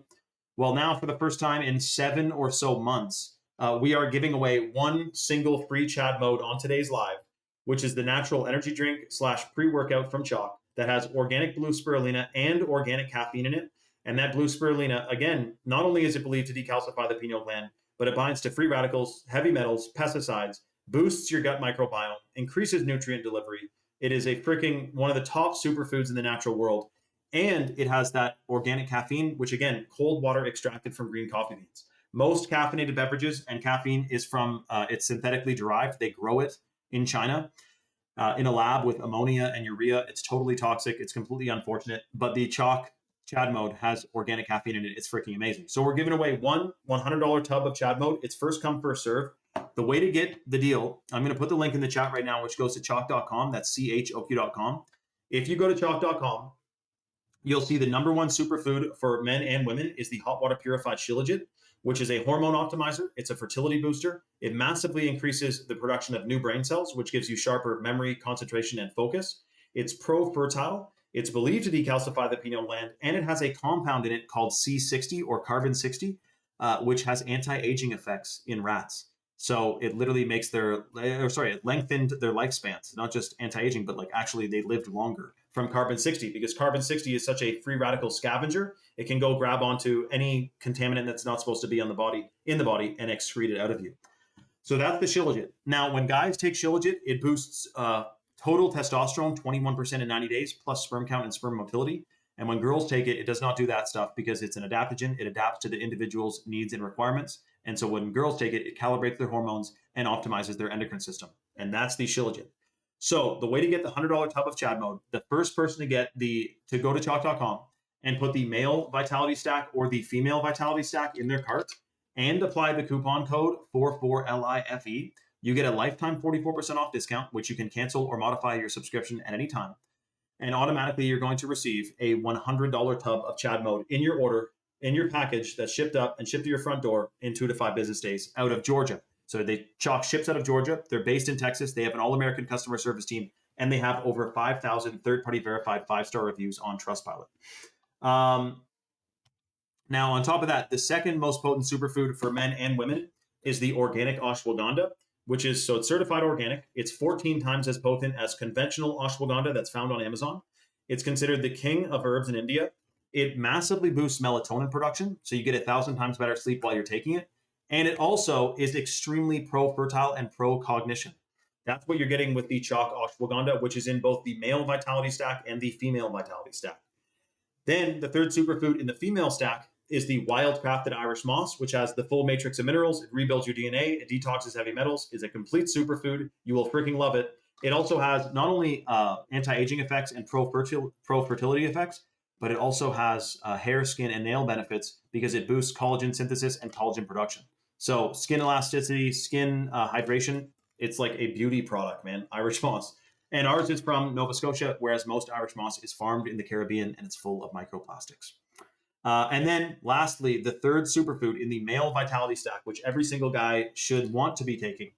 Well, now for the first time in 7 or so months, we are giving away one single free Chad mode on today's live, which is the natural energy drink / pre-workout from Chalk that has organic blue spirulina and organic caffeine in it. And that blue spirulina, again, not only is it believed to decalcify the pineal gland, but it binds to free radicals, heavy metals, pesticides, boosts your gut microbiome, increases nutrient delivery. It is a freaking one of the top superfoods in the natural world. And it has that organic caffeine, which again, cold water extracted from green coffee beans. Most caffeinated beverages and caffeine is from, it's synthetically derived. They grow it in China in a lab with ammonia and urea. It's totally toxic. It's completely unfortunate. But the Chalk Chad mode has organic caffeine in it. It's freaking amazing. So we're giving away one $100 tub of Chad mode. It's first come, first serve. The way to get the deal, I'm going to put the link in the chat right now, which goes to chalk.com. That's CHOQ.com. If you go to chalk.com, you'll see the number one superfood for men and women is the hot water purified shilajit, which is a hormone optimizer. It's a fertility booster. It massively increases the production of new brain cells, which gives you sharper memory, concentration, and focus. It's pro-fertile. It's believed to decalcify the pineal gland, and it has a compound in it called C60 or carbon 60, which has anti-aging effects in rats. So it literally makes it lengthened their lifespans, not just anti-aging, but like actually they lived longer from carbon 60, because carbon 60 is such a free radical scavenger. It can go grab onto any contaminant that's not supposed to be in the body and excrete it out of you. So that's the shilajit. Now, when guys take shilajit, it boosts total testosterone 21% in 90 days, plus sperm count and sperm motility. And when girls take it, it does not do that stuff because it's an adaptogen. It adapts to the individual's needs and requirements. And so when girls take it, it calibrates their hormones and optimizes their endocrine system. And that's the shilajit. So the way to get the $100 tub of Chad mode, the first person to go to chalk.com and put the male vitality stack or the female vitality stack in their cart and apply the coupon code 44LIFE, you get a lifetime 44% off discount, which you can cancel or modify your subscription at any time. And automatically you're going to receive a $100 tub of Chad mode in your order, in your package that's shipped up and shipped to your front door in 2 to 5 business days out of Georgia. So Chalk ships out of Georgia. They're based in Texas. They have an all-American customer service team, and they have over 5,000 third-party verified 5-star reviews on Trustpilot. Now, on top of that, the second most potent superfood for men and women is the organic ashwagandha, which is, so it's certified organic. It's 14 times as potent as conventional ashwagandha that's found on Amazon. It's considered the king of herbs in India. It massively boosts melatonin production, so you get 1,000 times better sleep while you're taking it. And it also is extremely pro-fertile and pro-cognition. That's what you're getting with the Chalk ashwagandha, which is in both the male vitality stack and the female vitality stack. Then the third superfood in the female stack is the wild-crafted Irish moss, which has the full matrix of minerals. It rebuilds your DNA. It detoxes heavy metals. Is a complete superfood. You will freaking love it. It also has not only anti-aging effects and pro-fertility effects, but it also has hair, skin, and nail benefits because it boosts collagen synthesis and collagen production. So skin elasticity, skin hydration, it's like a beauty product, man, Irish moss. And ours is from Nova Scotia, whereas most Irish moss is farmed in the Caribbean and it's full of microplastics. And then lastly, the third superfood in the male vitality stack, which every single guy should want to be taking,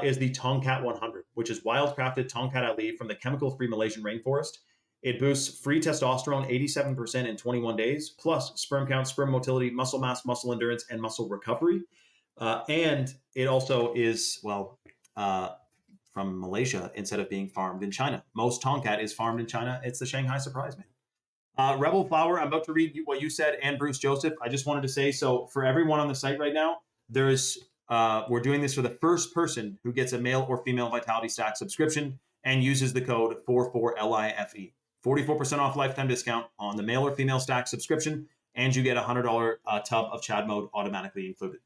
is the Tongkat 100, which is wild-crafted Tongkat Ali from the chemical-free Malaysian rainforest. It boosts free testosterone 87% in 21 days, plus sperm count, sperm motility, muscle mass, muscle endurance, and muscle recovery. And it also is, from Malaysia instead of being farmed in China. Most Tongkat is farmed in China. It's the Shanghai Surprise, man. Rebel Flower, I'm about to read what you said, and Bruce Joseph. I just wanted to say, so for everyone on the site right now, we're doing this for the first person who gets a male or female Vitality Stack subscription and uses the code 44LIFE. 44% off lifetime discount on the male or female stack subscription, and you get a $100 tub of Chad mode automatically included.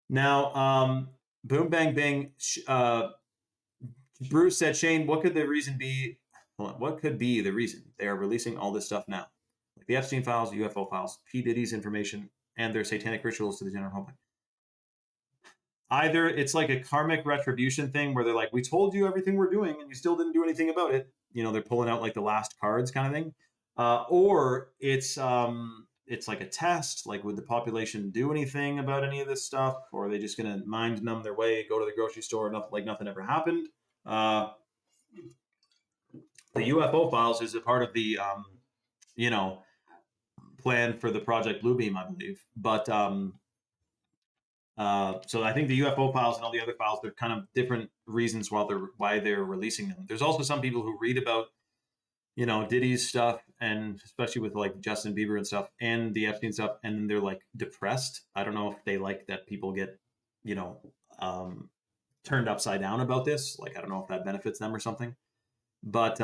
Now, Boom Bang Bing Bruce said, Shane, what could the reason be? Hold on, what could be the reason they are releasing all this stuff now? Like the Epstein files, UFO files, P. Diddy's information, and their satanic rituals to the general public. Either it's like a karmic retribution thing where they're like, we told you everything we're doing and you still didn't do anything about it. You know, they're pulling out like the last cards kind of thing. Or it's like a test, like would the population do anything about any of this stuff? Or are they just gonna mind numb their way, go to the grocery store, like nothing ever happened? Uh, the UFO files is a part of the you know, plan for the Project Bluebeam, I believe. But so I think the UFO files and all the other files, they're kind of different reasons why they're releasing them. There's also some people who read about, you know, Diddy's stuff, and especially with like Justin Bieber and stuff and the Epstein stuff, and then they're like depressed. I don't know if they like that people get, you know, turned upside down about this. Like I don't know if that benefits them or something. But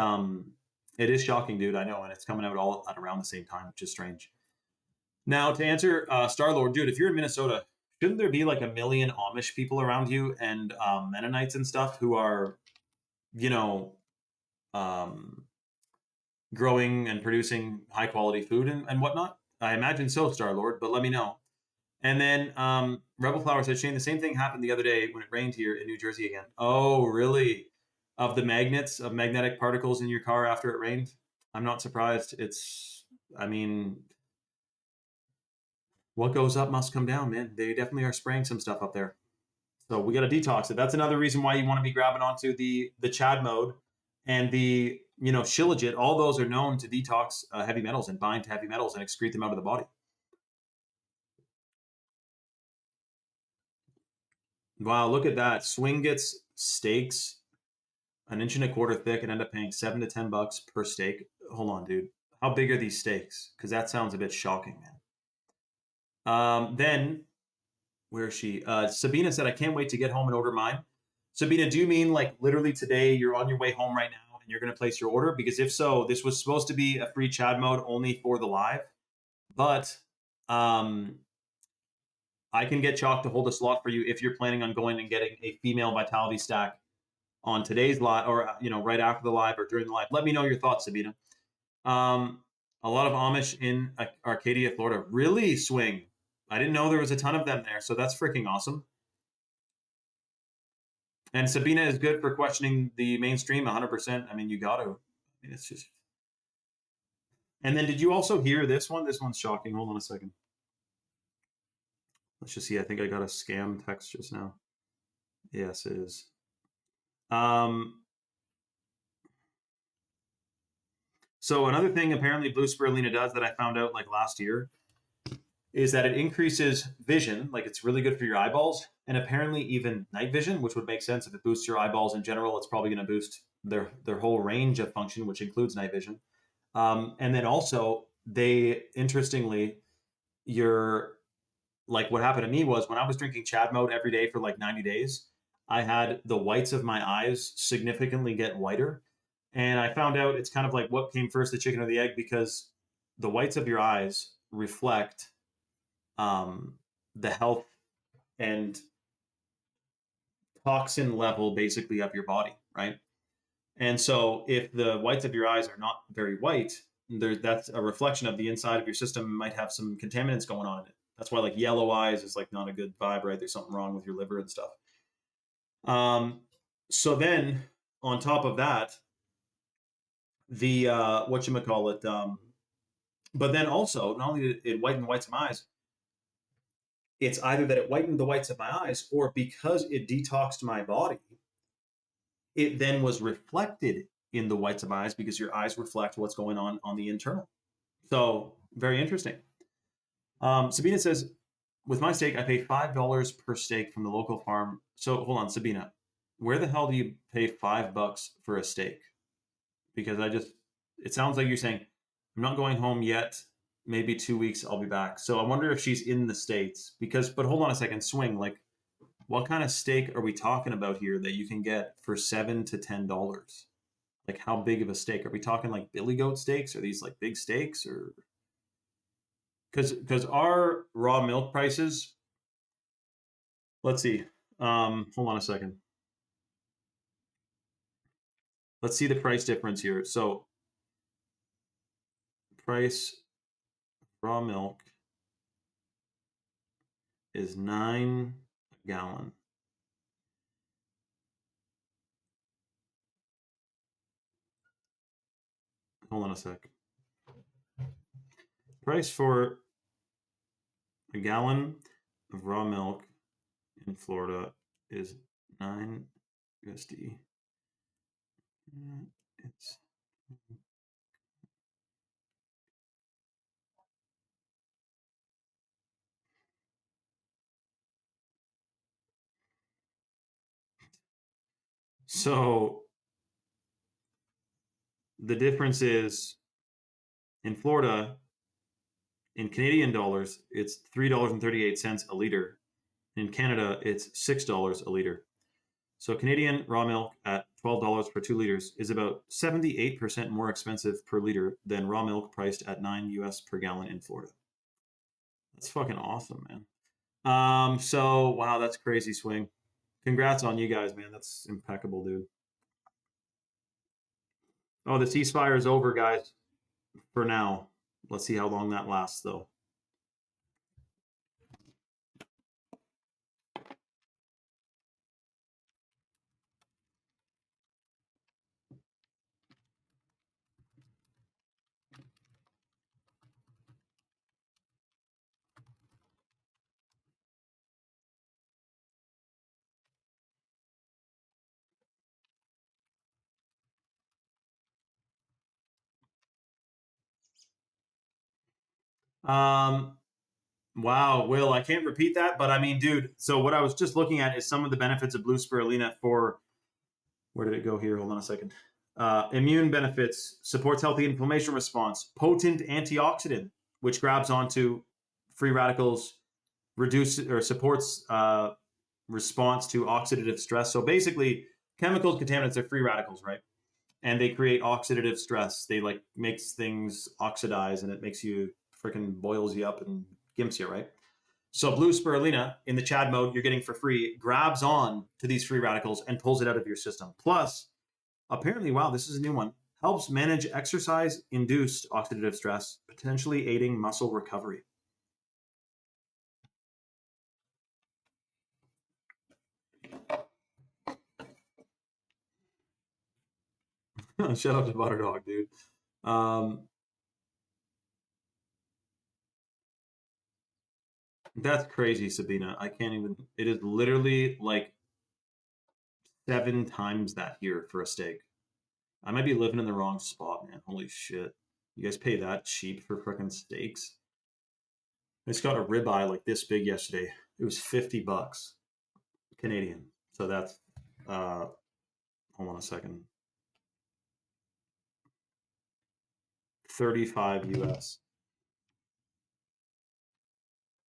it is shocking, dude. I know, and it's coming out all at around the same time, which is strange. Now, to answer Star Lord, dude, if you're in Minnesota, shouldn't there be like a million Amish people around you and Mennonites and stuff who are, you know, um, growing and producing high quality food and whatnot? I imagine so, Star Lord, but let me know. And then Rebel Flower said, Shane, the same thing happened the other day when it rained here in New Jersey again. Oh, really? Of the magnets, of magnetic particles in your car after it rained? I'm not surprised. I mean, what goes up must come down, man. They definitely are spraying some stuff up there. So we got to detox it. That's another reason why you want to be grabbing onto the Chad mode and the, you know, Shilajit. All those are known to detox heavy metals and bind to heavy metals and excrete them out of the body. Wow, look at that. Swing gets steaks an inch and a quarter thick and end up paying $7 to $10 per steak. Hold on, dude. How big are these steaks? Because that sounds a bit shocking, man. Then where is she? Sabina said, I can't wait to get home and order mine. Sabina, do you mean like literally today you're on your way home right now and you're going to place your order? Because if so, this was supposed to be a free Chad mode only for the live, but um, I can get Chalk to hold a slot for you if you're planning on going and getting a female vitality stack on today's live or, you know, right after the live or during the live. Let me know your thoughts, Sabina. A lot of Amish in Arcadia, Florida. Really, Swing? I didn't know there was a ton of them there, so that's freaking awesome. And Sabina is good for questioning the mainstream 100%. I mean, you got to. I mean, it's just. And then did you also hear this one? This one's shocking. Hold on a second. Let's just see. I think I got a scam text just now. Yes, it is. So another thing apparently blue spirulina does that I found out like last year is that it increases vision, like it's really good for your eyeballs, and apparently even night vision, which would make sense if it boosts your eyeballs in general. It's probably going to boost their whole range of function, which includes night vision. And then also, they interestingly, your like what happened to me was when I was drinking Chad mode every day for like 90 days, I had the whites of my eyes significantly get whiter. And I found out it's kind of like what came first, the chicken or the egg, because the whites of your eyes reflect um, the health and toxin level basically of your body, right? And so if the whites of your eyes are not very white, that's a reflection of the inside of your system. It might have some contaminants going on in it. That's why like yellow eyes is like not a good vibe, right? There's something wrong with your liver and stuff. So then on top of that, the whatchamacallit, but then also not only did it whiten the whites of my eyes, it's either that it whitened the whites of my eyes or because it detoxed my body, it then was reflected in the whites of my eyes because your eyes reflect what's going on the internal. So very interesting. Sabina says, with my steak, I pay $5 per steak from the local farm. So hold on, Sabina, where the hell do you pay $5 for a steak? Because it sounds like you're saying, I'm not going home yet. Maybe 2 weeks, I'll be back. So I wonder if she's in the States but hold on a second, Swing, like what kind of steak are we talking about here that you can get for $7 to $10? Like how big of a steak? Are we talking like billy goat steaks? Are these like big steaks or because our raw milk prices, let's see. Hold on a second. let's see the price difference here. So price raw milk is $9 a gallon. Hold on a sec. Price for a gallon of raw milk in Florida is 9 USD. It's so the difference is in Florida, in Canadian dollars, it's $3.38 a liter. In Canada, it's $6 a liter. So Canadian raw milk at $12 per 2 liters is about 78% more expensive per liter than raw milk priced at 9 US per gallon in Florida. That's fucking awesome, man. So wow, that's crazy swing. Congrats on you guys, man. That's impeccable, dude. Oh, the ceasefire is over, guys, for now. Let's see how long that lasts, though. Um, wow, Will, I can't repeat that, but I mean, dude, so what I was just looking at is some of the benefits of blue spirulina for, where did it go here? Hold on a second. Immune benefits, supports healthy inflammation response, potent antioxidant, which grabs onto free radicals, reduces or supports response to oxidative stress. So basically, chemicals, contaminants are free radicals, right? And they create oxidative stress. They like makes things oxidize, and it makes you freaking boils you up and gimps you, right? So blue spirulina in the Chad mode you're getting for free grabs on to these free radicals and pulls it out of your system. Plus, apparently, wow, this is a new one. Helps manage exercise-induced oxidative stress, potentially aiding muscle recovery. Shout out to Butter Dog, dude. That's crazy, Sabina. I can't even. It is literally like 7 times that here for a steak. I might be living in the wrong spot, man. Holy shit. You guys pay that cheap for freaking steaks? I just got a ribeye like this big yesterday. It was $50 Canadian. So that's hold on a second. 35 US.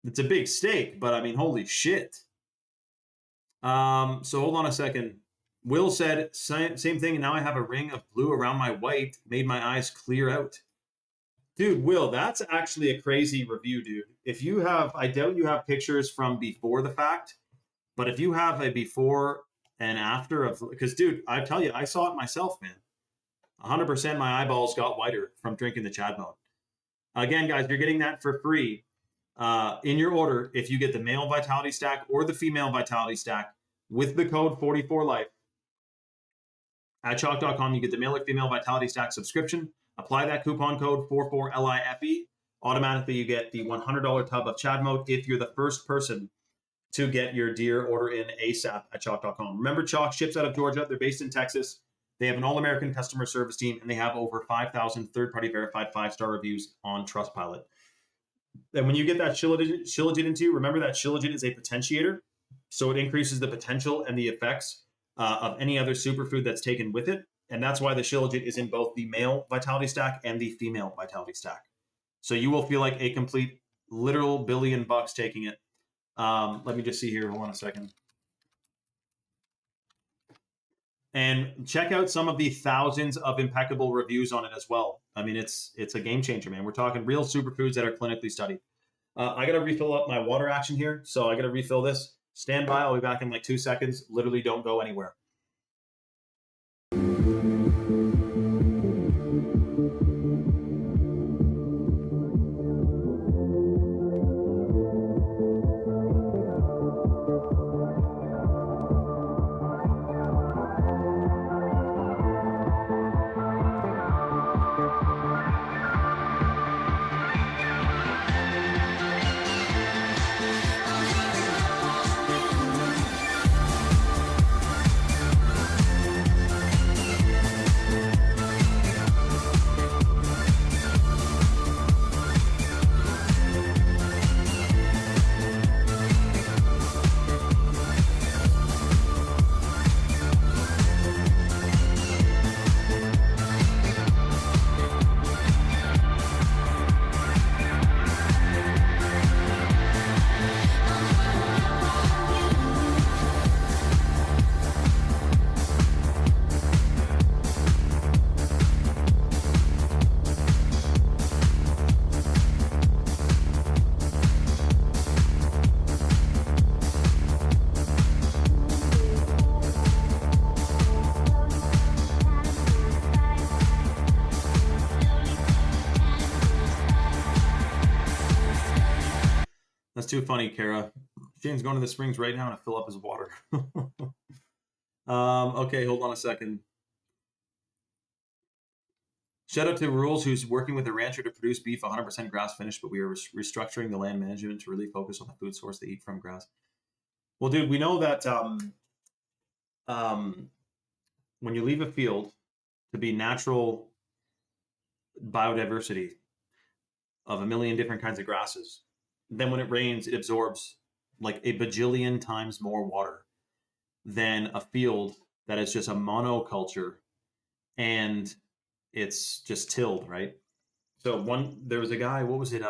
It's a big steak, but I mean, holy shit. So hold on a second. Will said, same thing, and now I have a ring of blue around my white, made my eyes clear out. Dude, Will, that's actually a crazy review, dude. If you have, I doubt you have pictures from before the fact, but if you have a before and after of, because dude, I tell you, I saw it myself, man. 100% my eyeballs got whiter from drinking the Chad mode. Again, guys, you're getting that for free in your order if you get the male vitality stack or the female vitality stack with the code 44life. At chalk.com, you get the male or female vitality stack subscription. Apply that coupon code 44LIFE. Automatically, you get the $100 tub of Chad mode if you're the first person to get your deer order in ASAP at chalk.com. Remember, Chalk ships out of Georgia. They're based in Texas. They have an all-American customer service team, and they have over 5,000 third-party verified 5-star reviews on Trustpilot. And when you get that Shilajit into you, remember that Shilajit is a potentiator, so it increases the potential and the effects of any other superfood that's taken with it. And that's why the Shilajit is in both the male vitality stack and the female vitality stack. So you will feel like a complete literal $1 billion taking it. Let me just see here. Hold on a second. And check out some of the thousands of impeccable reviews on it as well. I mean, it's a game changer, man. We're talking real superfoods that are clinically studied. I got to refill up my water action here, so I got to refill this. Stand by. I'll be back in like 2 seconds. Literally don't go anywhere. That's too funny, Kara. Shane's going to the springs right now to fill up his water. Okay, hold on a second. Shout out to Rules, who's working with a rancher to produce beef 100% grass finished, but we are restructuring the land management to really focus on the food source they eat from grass. Well, dude, we know that um, when you leave a field to be natural biodiversity of a million different kinds of grasses, then when it rains, it absorbs like a bajillion times more water than a field that is just a monoculture and it's just tilled, right? So there was a guy, what was it?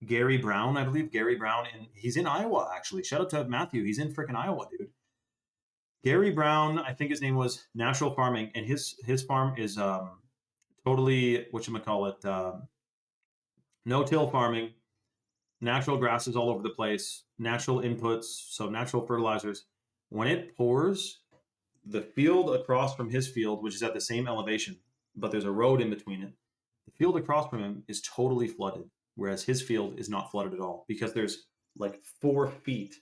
Gary Brown, I believe. Gary Brown, and he's in Iowa actually. Shout out to Matthew. He's in freaking Iowa, dude. Gary Brown, I think his name was Natural Farming, and his farm is totally whatchamacallit, no-till farming, natural grasses all over the place, natural inputs, so natural fertilizers. When it pours, the field across from his field, which is at the same elevation, but there's a road in between it, the field across from him is totally flooded, whereas his field is not flooded at all because there's like 4 feet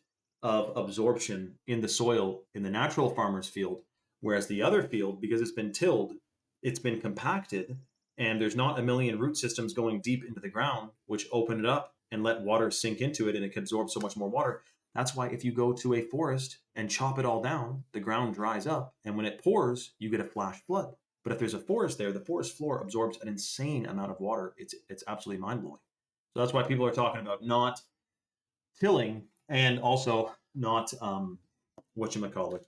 of absorption in the soil in the natural farmer's field, whereas the other field, because it's been tilled, it's been compacted, and there's not a million root systems going deep into the ground, which open it up and let water sink into it, and it can absorb so much more water. That's why if you go to a forest and chop it all down, the ground dries up, and when it pours, you get a flash flood. But if there's a forest there, the forest floor absorbs an insane amount of water. It's absolutely mind blowing. So that's why people are talking about not tilling and also not whatchamacallit,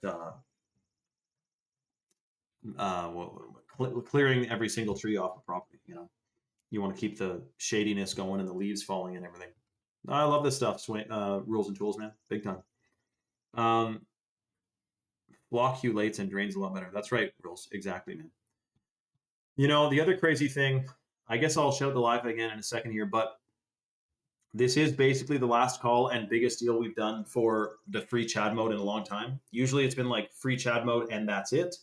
clearing every single tree off the property. You know, you want to keep the shadiness going and the leaves falling and everything. I love this stuff. Rules and tools, man, big time. Um, Flocculates and drains a lot better. That's right, rules. Exactly, man. You know, the other crazy thing, I guess I'll show the live again in a second here, but this is basically the last call and biggest deal we've done for the free Chad mode in a long time. Usually it's been like free Chad mode and that's it,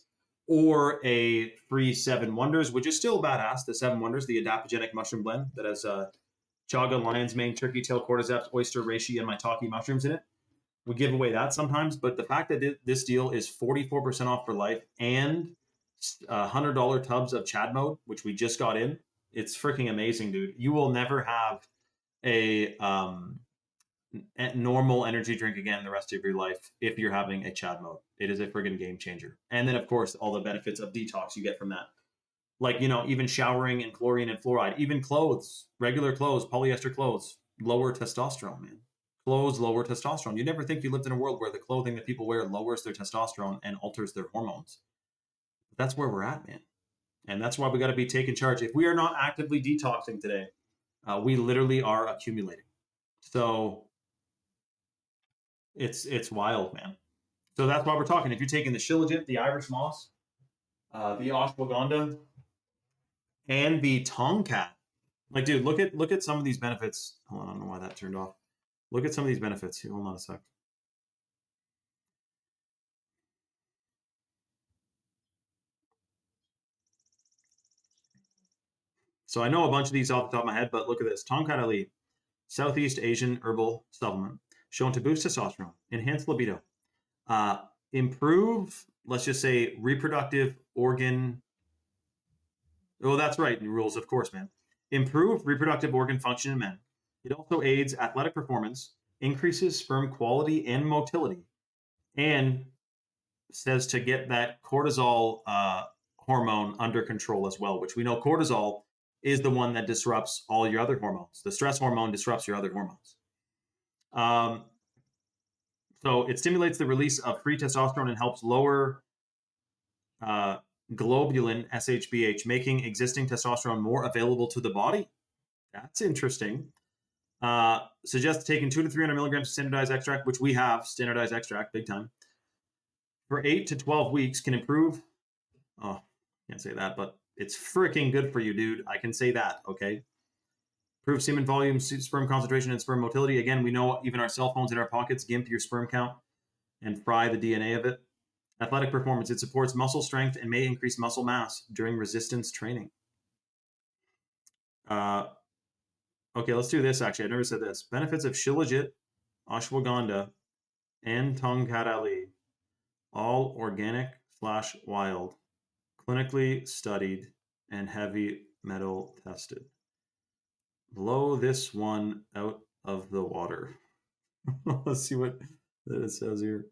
or a free 7 Wonders, which is still badass. The 7 Wonders, the adaptogenic mushroom blend that has chaga, lion's mane, turkey tail, cordyceps, oyster, reishi, and maitake mushrooms in it. We give away that sometimes, but the fact that this deal is 44% off for life and $100 tubs of Chad mode, which we just got in, it's freaking amazing, dude. You will never have a normal energy drink again the rest of your life if you're having a Chad mode. It is a friggin' game changer. And then, of course, all the benefits of detox you get from that. Like, you know, even showering in chlorine and fluoride, even clothes, regular clothes, polyester clothes, lower testosterone, man. Clothes lower testosterone. You never think you lived in a world where the clothing that people wear lowers their testosterone and alters their hormones. But that's where we're at, man. And that's why we got to be taking charge. If we are not actively detoxing today, we literally are accumulating. So it's wild, man. So that's why we're talking. If you're taking the shilajit, the Irish moss, the ashwagandha, and the tomcat, like, dude, look at some of these benefits. Hold on, I don't know why that turned off. Look at some of these benefits. Here, hold on a sec. So I know a bunch of these off the top of my head, but look at this. Tomcat Ali, Southeast Asian herbal supplement, shown to boost testosterone, enhance libido, improve, let's just say, reproductive organ. Oh, that's right. Rules, of course, man. Improve reproductive organ function in men. It also aids athletic performance, increases sperm quality and motility, and says to get that cortisol hormone under control as well, which we know cortisol is the one that disrupts all your other hormones. The stress hormone disrupts your other hormones. So it stimulates the release of free testosterone and helps lower globulin SHBH, making existing testosterone more available to the body. That's interesting. Suggest taking 200 to 300 milligrams of standardized extract, which we have, standardized extract, big time, for 8 to 12 weeks can improve. Oh, can't say that, but it's freaking good for you, dude. I can say that, okay? Improve semen volume, sperm concentration, and sperm motility. Again, we know even our cell phones in our pockets gimp your sperm count and fry the DNA of it. Athletic performance. It supports muscle strength and may increase muscle mass during resistance training. Okay, let's do this actually. I never said this. Benefits of Shilajit, ashwagandha, and Tongkat, all organic slash wild, clinically studied, and heavy metal tested. Blow this one out of the water. Let's see what it says here.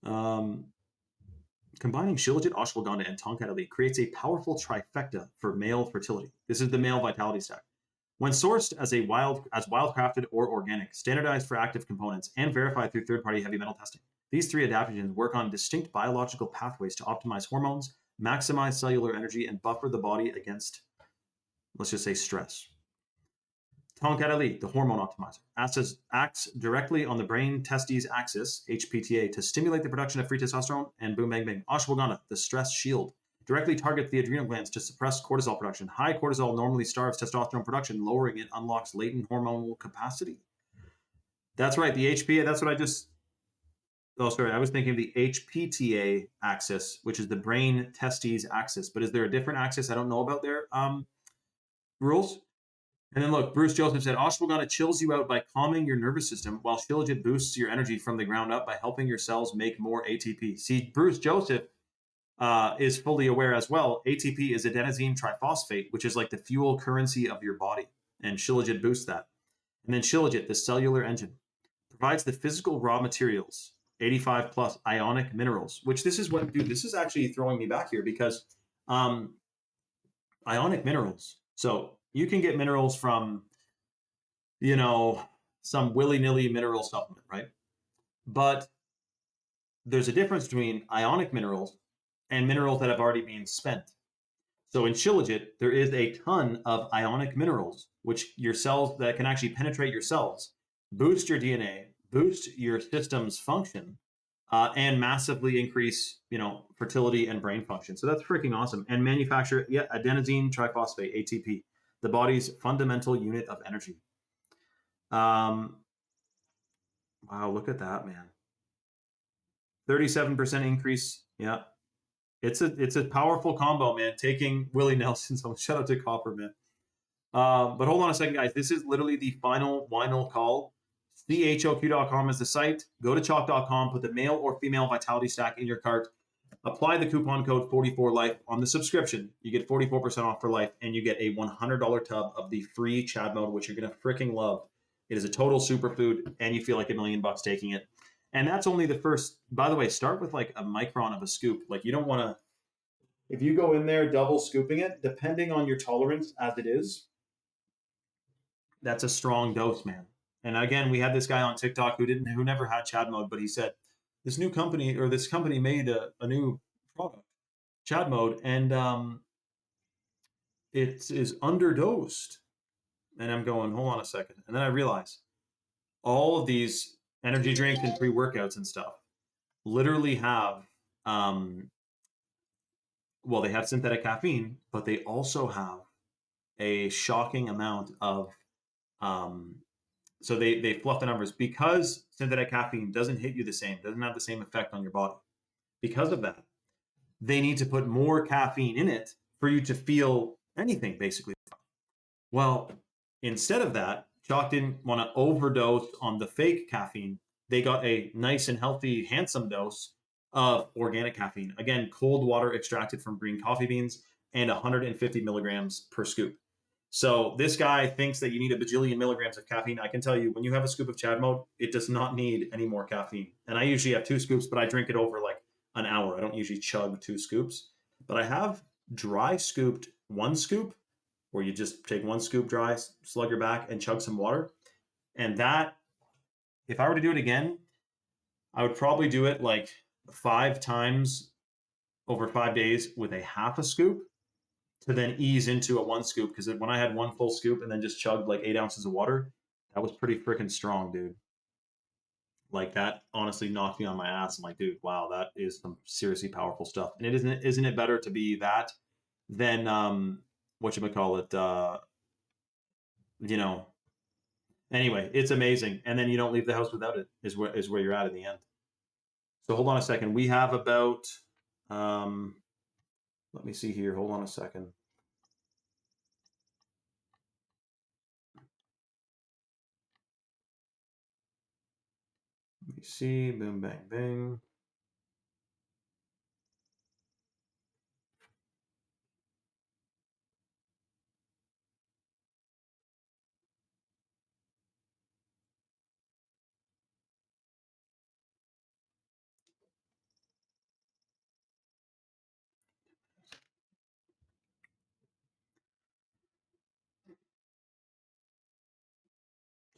Um, Combining Shilajit, ashwagandha, and Tongkat creates a powerful trifecta for male fertility. This is the male vitality stack. When sourced as wildcrafted or organic, standardized for active components, and verified through third-party heavy metal testing, these three adaptogens work on distinct biological pathways to optimize hormones, maximize cellular energy, and buffer the body against, let's just say, stress. Tongkat, the hormone optimizer, acts directly on the brain-testes axis, HPTA, to stimulate the production of free testosterone, and boom, bang, bang. Ashwagandha, the stress shield, directly targets the adrenal glands to suppress cortisol production. High cortisol normally starves testosterone production. Lowering it unlocks latent hormonal capacity. That's right, the HPA, that's what I just... Oh, sorry, I was thinking of the HPTA axis, which is the brain-testes axis. But is there a different axis I don't know about there? Rules? And then look, Bruce Joseph said, ashwagandha chills you out by calming your nervous system, while Shilajit boosts your energy from the ground up by helping your cells make more ATP. See, Bruce Joseph is fully aware as well. ATP is adenosine triphosphate, which is like the fuel currency of your body. And Shilajit boosts that. And then Shilajit, the cellular engine, provides the physical raw materials, 85 plus ionic minerals, which this is what, dude, this is actually throwing me back here because ionic minerals. So you can get minerals from, some willy-nilly mineral supplement, right? But there's a difference between ionic minerals and minerals that have already been spent. So in Shilajit, there is a ton of ionic minerals, which your cells that can actually penetrate your cells, boost your DNA, boost your system's function, and massively increase, fertility and brain function. So that's freaking awesome. And manufacture, adenosine triphosphate, ATP, the body's fundamental unit of energy. Wow, look at that, man. 37% increase. Yeah. It's a powerful combo, man. Taking Willie Nelson. So shout out to Copper, man. But hold on a second, guys. This is literally the final call. CHOQ.com is the site. Go to chalk.com, put the male or female vitality stack in your cart. Apply the coupon code 44life on the subscription. You get 44% off for life, and you get a $100 tub of the free Chad mode, which you're going to freaking love. It is a total superfood, and you feel like $1 million taking it. And that's only the first. By the way, start with like a micron of a scoop. Like you don't want to, if you go in there double scooping it, depending on your tolerance as it is, that's a strong dose, man. And again, we had this guy on TikTok who never had Chad mode, but he said this company made a new product, Chad mode, and it is underdosed. And I'm going, hold on a second. And then I realize all of these energy drinks and pre-workouts and stuff literally have, they have synthetic caffeine, but they also have a shocking amount of, so they fluff the numbers because synthetic caffeine doesn't hit you the same, doesn't have the same effect on your body. Because of that, they need to put more caffeine in it for you to feel anything, basically. Well, instead of that, Chalk didn't want to overdose on the fake caffeine. They got a nice and healthy, handsome dose of organic caffeine. Again, cold water extracted from green coffee beans and 150 milligrams per scoop. So this guy thinks that you need a bajillion milligrams of caffeine. I can tell you, when you have a scoop of Chad mode, it does not need any more caffeine. And I usually have 2 scoops, but I drink it over like an hour. I don't usually chug 2 scoops. But I have dry scooped 1 scoop, where you just take 1 scoop dry, slug your back, and chug some water. And that, if I were to do it again, I would probably do it like 5 times over 5 days with a half a scoop to then ease into a 1 scoop. Because when I had 1 full scoop and then just chugged like 8 ounces of water, that was pretty freaking strong, dude. Like that honestly knocked me on my ass. I'm like, dude, wow, that is some seriously powerful stuff. And isn't it better to be that than whatchamacallit, anyway, it's amazing. And then you don't leave the house without it is where you're at in the end. So hold on a second. We have about, let me see here. Hold on a second. me see. Boom, bang, bang.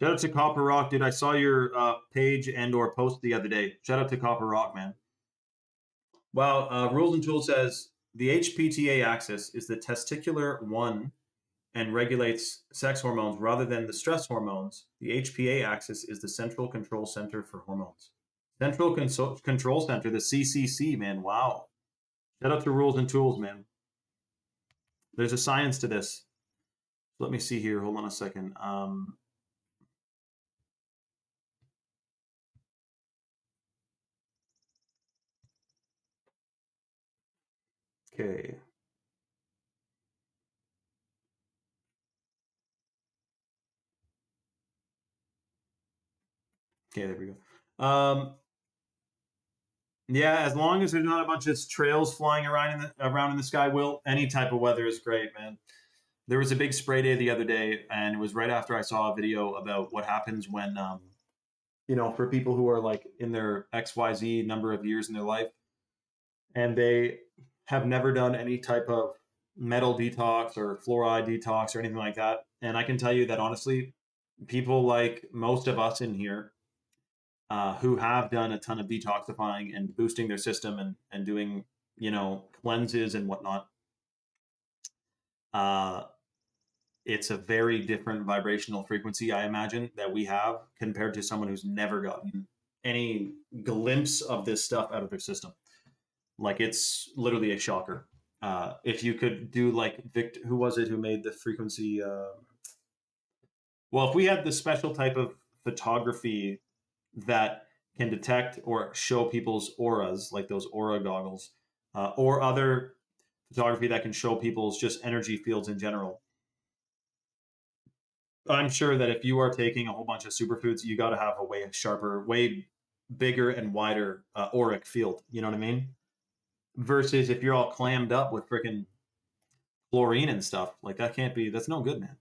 Shout out to Copper Rock, dude. I saw your page and or post the other day. Shout out to Copper Rock, man. Well, Rules and Tools says the HPTA axis is the testicular one and regulates sex hormones rather than the stress hormones. The HPA axis is the central control center for hormones. Central Control Center, the CCC, man. Wow. Shout out to Rules and Tools, man. There's a science to this. Let me see here. Hold on a second. Okay. Okay, there we go. Yeah, as long as there's not a bunch of trails flying around in the sky, Will, any type of weather is great, man. There was a big spray day the other day, and it was right after I saw a video about what happens when, for people who are like in their XYZ number of years in their life, and they have never done any type of metal detox or fluoride detox or anything like that. And I can tell you that honestly, people like most of us in here who have done a ton of detoxifying and boosting their system and doing, cleanses and whatnot, uh, it's a very different vibrational frequency, I imagine, that we have compared to someone who's never gotten any glimpse of this stuff out of their system. Like it's literally a shocker. If you could do like who was it who made the frequency? Well, if we had the special type of photography that can detect or show people's auras, like those aura goggles, or other photography that can show people's just energy fields in general. I'm sure that if you are taking a whole bunch of superfoods, you got to have a way sharper, way bigger and wider auric field. You know what I mean? Versus if you're all clammed up with freaking chlorine and stuff, like that can't be. That's no good, man.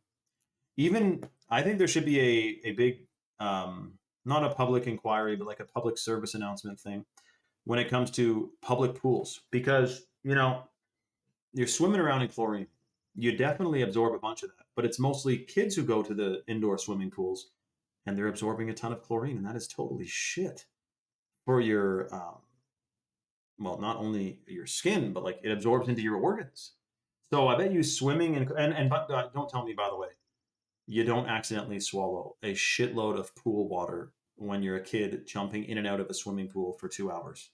Even I think there should be a big, not a public inquiry, but like a public service announcement thing when it comes to public pools because you're swimming around in chlorine. You definitely absorb a bunch of that, but it's mostly kids who go to the indoor swimming pools and they're absorbing a ton of chlorine, and that is totally shit for your, well, not only your skin, but like it absorbs into your organs. So I bet you swimming and but don't tell me, by the way, you don't accidentally swallow a shitload of pool water when you're a kid jumping in and out of a swimming pool for 2 hours.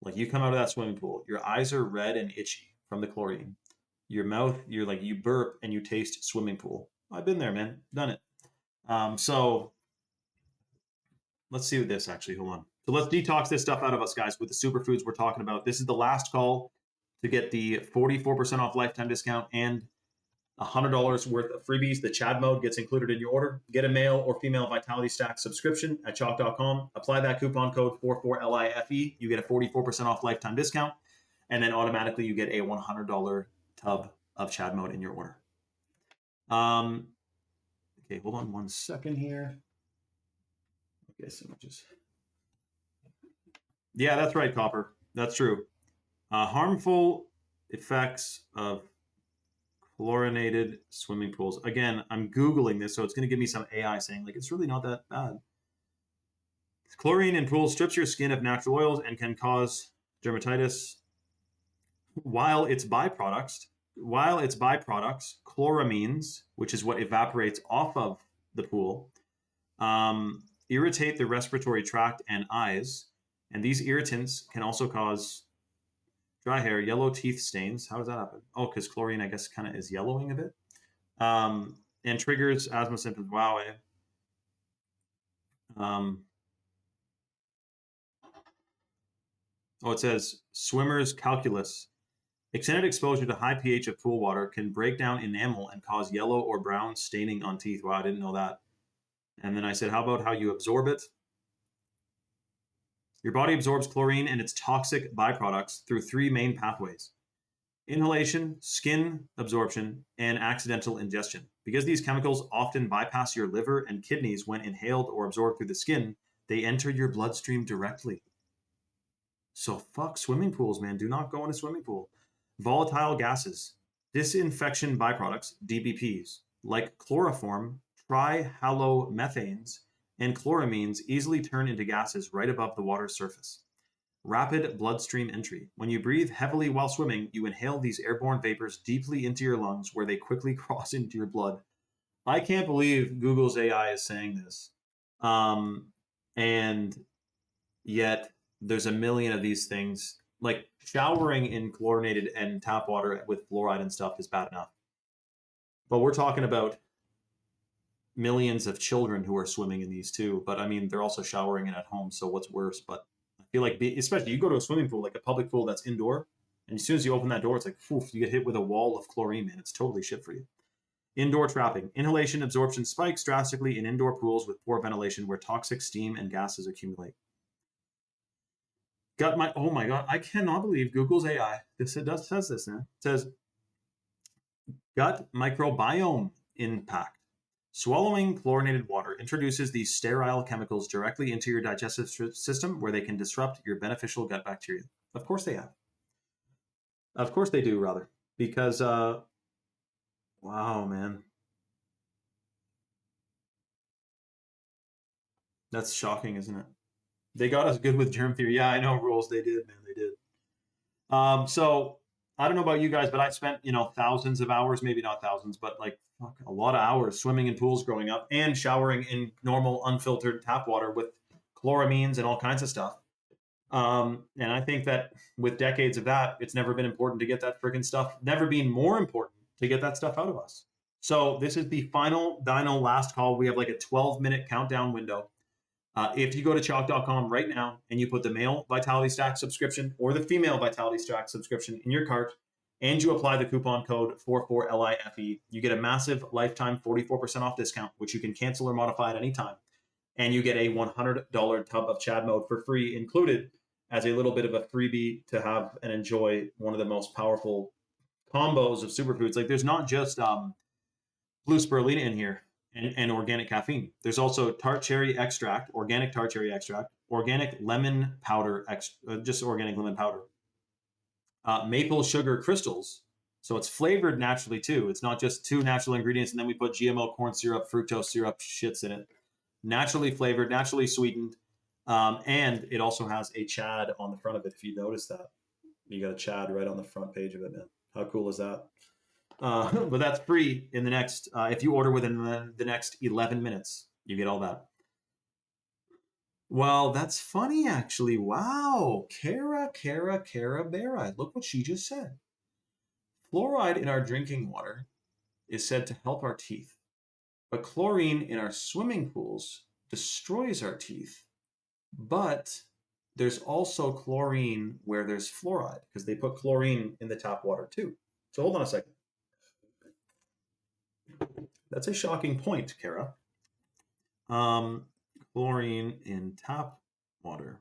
Like you come out of that swimming pool, your eyes are red and itchy from the chlorine. Your mouth, you're like you burp and you taste swimming pool. I've been there, man. Done it. So let's see what this actually. Hold on. So let's detox this stuff out of us, guys, with the superfoods we're talking about. This is the last call to get the 44% off lifetime discount and $100 worth of freebies. The Chad mode gets included in your order. Get a male or female Vitality Stack subscription at chalk.com. Apply that coupon code 44LIFE. You get a 44% off lifetime discount. And then automatically you get a $100 tub of Chad mode in your order. Okay, hold on 1 second here. Okay, so just. Yeah, that's right, Copper. That's true. Harmful effects of chlorinated swimming pools. Again, I'm Googling this, so it's going to give me some AI saying, like, it's really not that bad. Chlorine in pools strips your skin of natural oils and can cause dermatitis. While its byproducts, chloramines, which is what evaporates off of the pool, irritate the respiratory tract and eyes. And these irritants can also cause dry hair, yellow teeth stains. How does that happen? Oh, because chlorine, I guess, kind of is yellowing a bit. And triggers asthma symptoms. Wow. It says swimmer's calculus. Extended exposure to high pH of pool water can break down enamel and cause yellow or brown staining on teeth. Wow, I didn't know that. And then I said, how about how you absorb it? Your body absorbs chlorine and its toxic byproducts through three main pathways: inhalation, skin absorption, and accidental ingestion. Because these chemicals often bypass your liver and kidneys when inhaled or absorbed through the skin, they enter your bloodstream directly. So fuck swimming pools, man. Do not go in a swimming pool. Volatile gases, disinfection byproducts, DBPs, like chloroform, trihalomethanes, and chloramines easily turn into gases right above the water's surface. Rapid bloodstream entry. When you breathe heavily while swimming, you inhale these airborne vapors deeply into your lungs where they quickly cross into your blood. I can't believe Google's AI is saying this. And yet there's a million of these things. Like showering in chlorinated and tap water with fluoride and stuff is bad enough. But we're talking about millions of children who are swimming in these too. But I mean, they're also showering in at home. So what's worse? But I feel like, especially you go to a swimming pool, like a public pool that's indoor, and as soon as you open that door, it's like, poof, you get hit with a wall of chlorine, man. It's totally shit for you. Indoor trapping. Inhalation absorption spikes drastically in indoor pools with poor ventilation where toxic steam and gases accumulate. Oh my god, I cannot believe Google's AI. Says this, man. It says gut microbiome impact. Swallowing chlorinated water introduces these sterile chemicals directly into your digestive system where they can disrupt your beneficial gut bacteria. Of course they have. Of course they do, rather. Because, wow, man. That's shocking, isn't it? They got us good with germ theory. Yeah, I know, rules. They did, man. They did. So I don't know about you guys, but I spent, thousands of hours, maybe not thousands, but like a lot of hours swimming in pools growing up and showering in normal unfiltered tap water with chloramines and all kinds of stuff. And I think that with decades of that, it's never been important to get that freaking stuff, never been more important to get that stuff out of us. So this is the final Dino last call. We have like a 12-minute countdown window. If you go to chalk.com right now and you put the male Vitality Stack subscription or the female Vitality Stack subscription in your cart, and you apply the coupon code 44LIFE, you get a massive lifetime 44% off discount, which you can cancel or modify at any time. And you get a $100 tub of Chad mode for free included as a little bit of a freebie to have and enjoy one of the most powerful combos of superfoods. Like there's not just blue spirulina in here and organic caffeine. There's also tart cherry extract, organic tart cherry extract, organic lemon powder, just organic lemon powder, maple sugar crystals. So it's flavored naturally too. It's not just two natural ingredients and then we put GMO corn syrup, fructose syrup, shits in it. Naturally flavored, naturally sweetened. And it also has a Chad on the front of it. If you notice that, you got a Chad right on the front page of it, man. How cool is that? But that's free in the next, if you order within the next 11 minutes, you get all that. Well, that's funny, actually. Wow. Cara Bera. Look what she just said. Fluoride in our drinking water is said to help our teeth, but chlorine in our swimming pools destroys our teeth. But there's also chlorine where there's fluoride because they put chlorine in the tap water too. So hold on a second. That's a shocking point, Kara. Chlorine in tap water.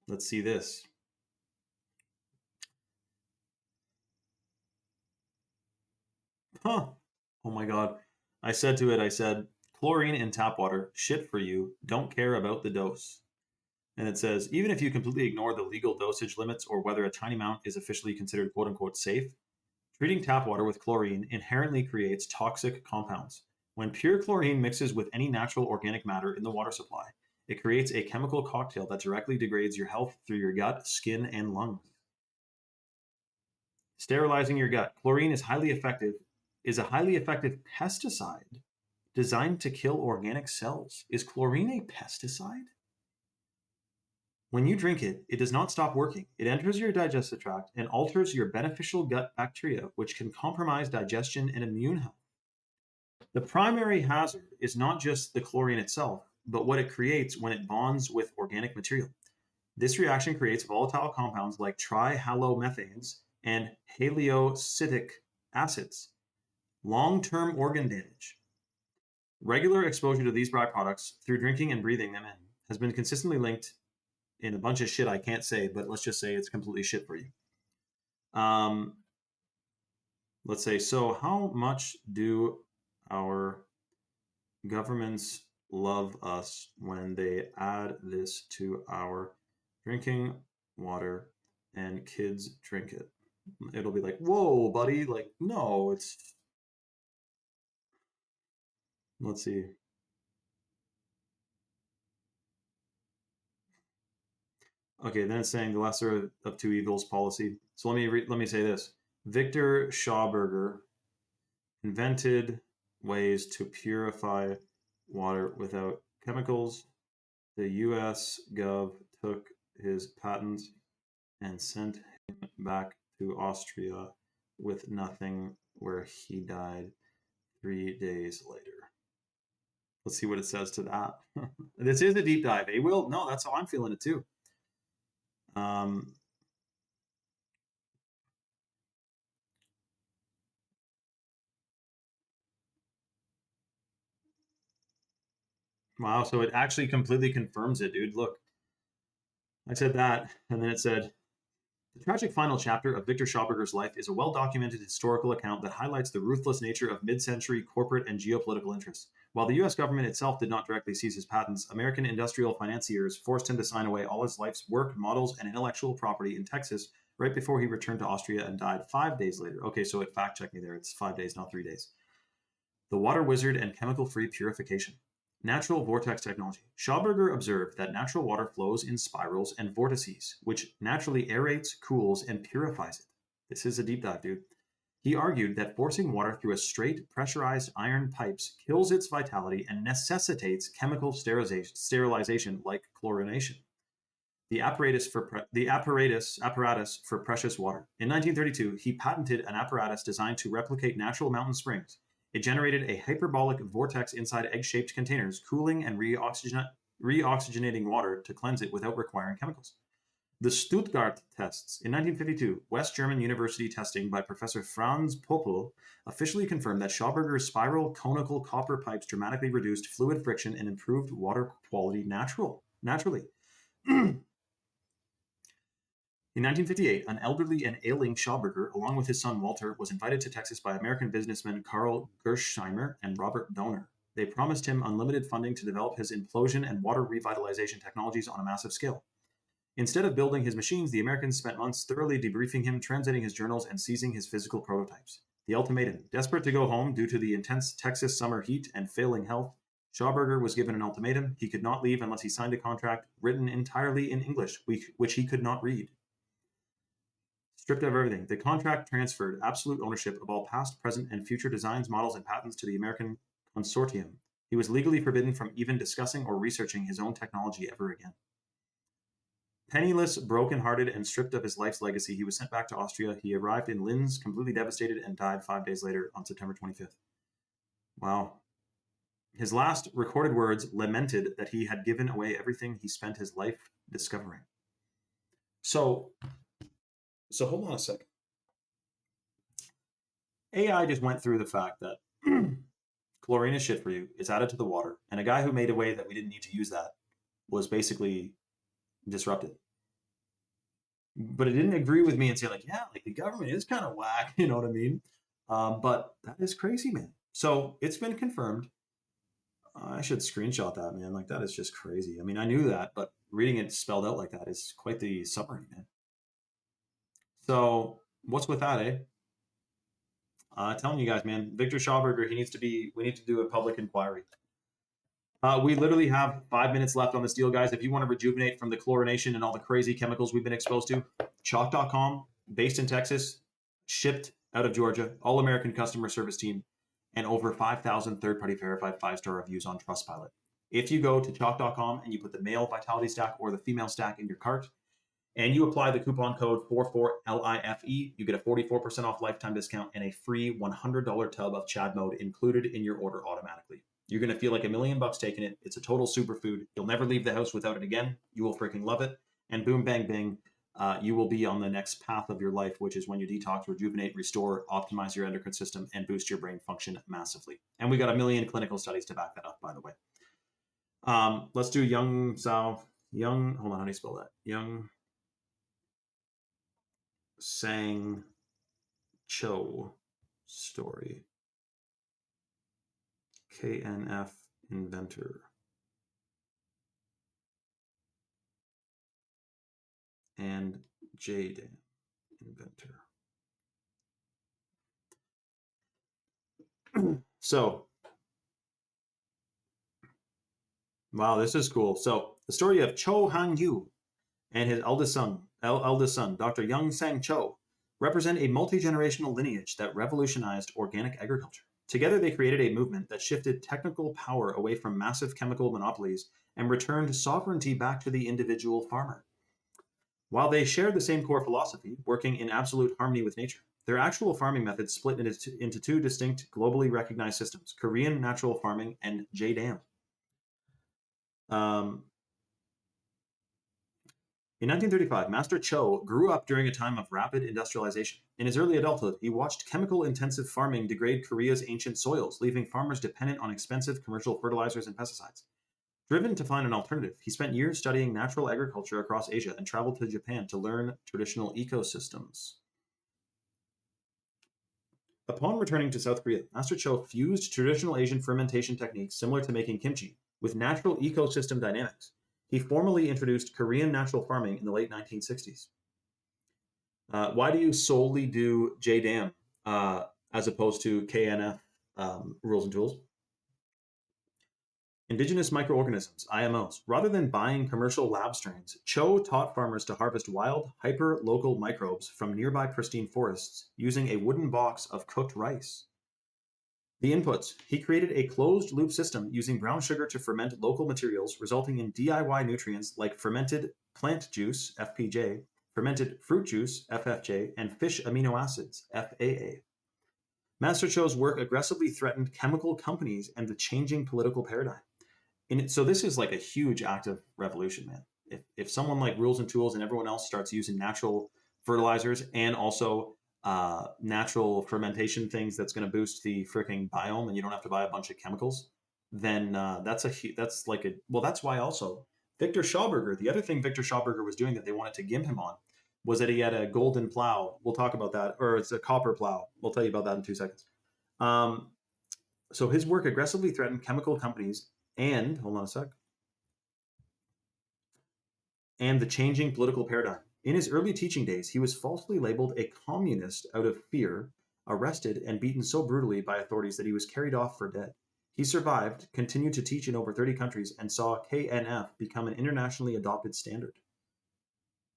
Let's see this. Huh. Oh my God. I said, chlorine in tap water, shit for you. Don't care about the dose. And it says, even if you completely ignore the legal dosage limits or whether a tiny amount is officially considered quote unquote safe, treating tap water with chlorine inherently creates toxic compounds. When pure chlorine mixes with any natural organic matter in the water supply, it creates a chemical cocktail that directly degrades your health through your gut, skin, and lungs. Sterilizing your gut. Chlorine is a highly effective pesticide designed to kill organic cells. Is chlorine a pesticide? When you drink it, it does not stop working. It enters your digestive tract and alters your beneficial gut bacteria, which can compromise digestion and immune health. The primary hazard is not just the chlorine itself, but what it creates when it bonds with organic material. This reaction creates volatile compounds like trihalomethanes and haliocytic acids. Long-term organ damage. Regular exposure to these byproducts through drinking and breathing them in has been consistently linked in a bunch of shit I can't say, but let's just say it's completely shit for you. Um, let's say, so how much do our governments love us when they add this to our drinking water and kids drink it? It'll be like, whoa, buddy, like, no, it's, let's see. Okay, then it's saying the lesser of two evils policy. So let me say this. Victor Schauberger invented ways to purify water without chemicals. The US Gov took his patents and sent him back to Austria with nothing, where he died 3 days later. Let's see what it says to that. This is a deep dive, eh, Will? No, that's how I'm feeling it too. Wow, so it actually completely confirms it, dude. Look, I said that, and then it said, the tragic final chapter of Victor Schauberger's life is a well-documented historical account that highlights the ruthless nature of mid-century corporate and geopolitical interests. While the U.S. government itself did not directly seize his patents, American industrial financiers forced him to sign away all his life's work, models, and intellectual property in Texas right before he returned to Austria and died 5 days later. Okay, so it fact-checked me there. It's 5 days, not 3 days. The water wizard and chemical-free purification. Natural vortex technology. Schauberger observed that natural water flows in spirals and vortices, which naturally aerates, cools, and purifies it. This is a deep dive, dude. He argued that forcing water through a straight, pressurized iron pipes kills its vitality and necessitates chemical sterilization like chlorination. The apparatus for precious water. In 1932, he patented an apparatus designed to replicate natural mountain springs. It generated a hyperbolic vortex inside egg-shaped containers, cooling and reoxygenating water to cleanse it without requiring chemicals. The Stuttgart tests. In 1952, West German University testing by Professor Franz Poppel officially confirmed that Schauberger's spiral conical copper pipes dramatically reduced fluid friction and improved water quality naturally. In 1958, an elderly and ailing Schauberger, along with his son Walter, was invited to Texas by American businessmen Carl Gersheimer and Robert Donner. They promised him unlimited funding to develop his implosion and water revitalization technologies on a massive scale. Instead of building his machines, the Americans spent months thoroughly debriefing him, translating his journals, and seizing his physical prototypes. The ultimatum. Desperate to go home due to the intense Texas summer heat and failing health, Schauberger was given an ultimatum. He could not leave unless he signed a contract written entirely in English, which he could not read. Stripped of everything. The contract transferred absolute ownership of all past, present, and future designs, models, and patents to the American consortium. He was legally forbidden from even discussing or researching his own technology ever again. Penniless, broken-hearted, and stripped of his life's legacy, he was sent back to Austria. He arrived in Linz, completely devastated, and died 5 days later on September 25th. Wow. His last recorded words lamented that he had given away everything he spent his life discovering. So hold on a second. AI just went through the fact that chlorine is shit for you. It's added to the water. And a guy who made a way that we didn't need to use that was basically disrupted. But it didn't agree with me and say, like, yeah, like the government is kind of whack, you know what I mean? But that is crazy, man. So it's been confirmed. I should screenshot that, man. Like, that is just crazy. I mean, I knew that, but reading it spelled out like that is quite the summary, man. So what's with that, eh? Telling you guys, man, Victor Schauberger, we need to do a public inquiry. We literally have 5 minutes left on this deal, guys. If you want to rejuvenate from the chlorination and all the crazy chemicals we've been exposed to, chalk.com, based in Texas, shipped out of Georgia, all American customer service team, and over 5,000 third-party verified 5-star reviews on Trustpilot. If you go to chalk.com and you put the male vitality stack or the female stack in your cart, and you apply the coupon code 44LIFE, you get a 44% off lifetime discount and a free $100 tub of Chad mode included in your order automatically. You're going to feel like $1 million taking it. It's a total superfood. You'll never leave the house without it again. You will freaking love it. And boom, bang, bing. you will be on the next path of your life, which is when you detox, rejuvenate, restore, optimize your endocrine system, and boost your brain function massively. And we got a million clinical studies to back that up, by the way. Let's do hold on, how do you spell that? Young Sang Cho story. KNF inventor. And JDAM inventor. So, wow, this is cool. So, the story of Cho Hang-yu and his eldest son, Dr. Young Sang Cho, represent a multi-generational lineage that revolutionized organic agriculture. Together, they created a movement that shifted technical power away from massive chemical monopolies and returned sovereignty back to the individual farmer. While they shared the same core philosophy, working in absolute harmony with nature, their actual farming methods split into two distinct, globally recognized systems: Korean natural farming and JDAM. In 1935, Master Cho grew up during a time of rapid industrialization. In his early adulthood, he watched chemical-intensive farming degrade Korea's ancient soils, leaving farmers dependent on expensive commercial fertilizers and pesticides. Driven to find an alternative, he spent years studying natural agriculture across Asia and traveled to Japan to learn traditional ecosystems. Upon returning to South Korea, Master Cho fused traditional Asian fermentation techniques similar to making kimchi with natural ecosystem dynamics. He formally introduced Korean natural farming in the late 1960s. Why do you solely do JDAM as opposed to KNF rules and tools? Indigenous microorganisms, IMOs. Rather than buying commercial lab strains, Cho taught farmers to harvest wild, hyper-local microbes from nearby pristine forests using a wooden box of cooked rice. The inputs. He created a closed-loop system using brown sugar to ferment local materials, resulting in DIY nutrients like fermented plant juice, FPJ, fermented fruit juice, FFJ, and fish amino acids, FAA. Master Cho's work aggressively threatened chemical companies and the changing political paradigm. So this is like a huge active revolution, man. If someone like Rules and Tools and everyone else starts using natural fertilizers and also natural fermentation things that's going to boost the freaking biome, and you don't have to buy a bunch of chemicals, then that's why also Victor Schauberger. The other thing Victor Schauberger was doing that they wanted to gimp him on was that he had a golden plow. We'll talk about that, or it's a copper plow. We'll tell you about that in 2 seconds. So his work aggressively threatened chemical companies and, hold on a sec, and the changing political paradigm. In his early teaching days, he was falsely labeled a communist out of fear, arrested, and beaten so brutally by authorities that he was carried off for dead. He survived, continued to teach in over 30 countries, and saw KNF become an internationally adopted standard.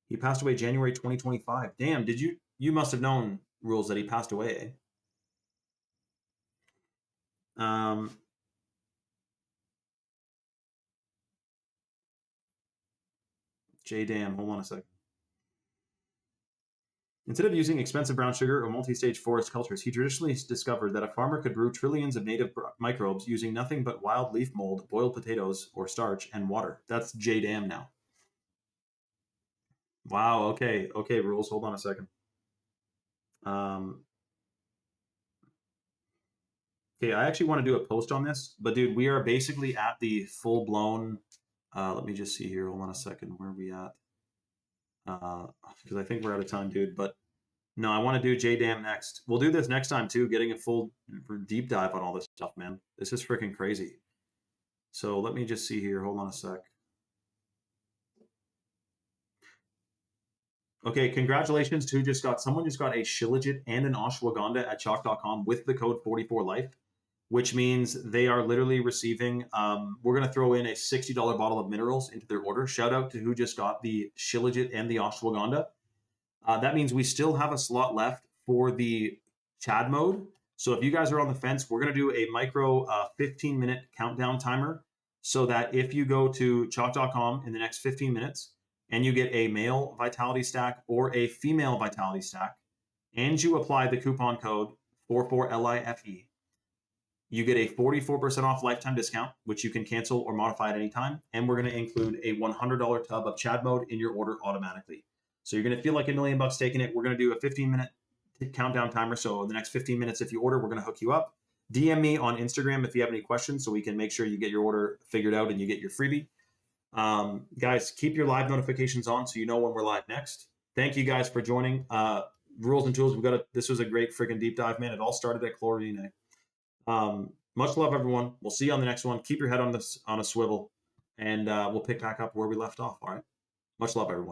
He passed away January 2025. Damn, you must have known, Rules, that he passed away. JDAM, hold on a second. Instead of using expensive brown sugar or multi-stage forest cultures, he traditionally discovered that a farmer could brew trillions of native microbes using nothing but wild leaf mold, boiled potatoes or starch, and water. That's JDAM now. Wow, okay, Rules, hold on a second. Okay, I actually want to do a post on this, but dude, we are basically at the full-blown, let me just see here, hold on a second, where are we at? Because I think we're out of time, dude, but no, I want to do JDAM next. We'll do this next time too, getting a full deep dive on all this stuff, man. This is freaking crazy. So let me just see here. Hold on a sec. Okay, congratulations to someone just got a Shilajit and an ashwagandha at chalk.com with the code 44life, which means they are literally receiving, we're going to throw in a $60 bottle of minerals into their order. Shout out to who just got the Shilajit and the ashwagandha. That means we still have a slot left for the Chad mode. So if you guys are on the fence, we're going to do a micro 15-minute countdown timer so that if you go to chalk.com in the next 15 minutes and you get a male vitality stack or a female vitality stack, and you apply the coupon code 44LIFE, you get a 44% off lifetime discount, which you can cancel or modify at any time. And we're going to include a $100 tub of Chad mode in your order automatically. So you're going to feel like $1 million taking it. We're going to do a 15-minute countdown timer. So in the next 15 minutes, if you order, we're going to hook you up. DM me on Instagram if you have any questions so we can make sure you get your order figured out and you get your freebie. Guys, keep your live notifications on so you know when we're live next. Thank you guys for joining. Rules and Tools, this was a great freaking deep dive, man. It all started at chlorine. Much love, everyone. We'll see you on the next one. Keep your head on a swivel, and we'll pick back up where we left off. All right. Much love, everyone.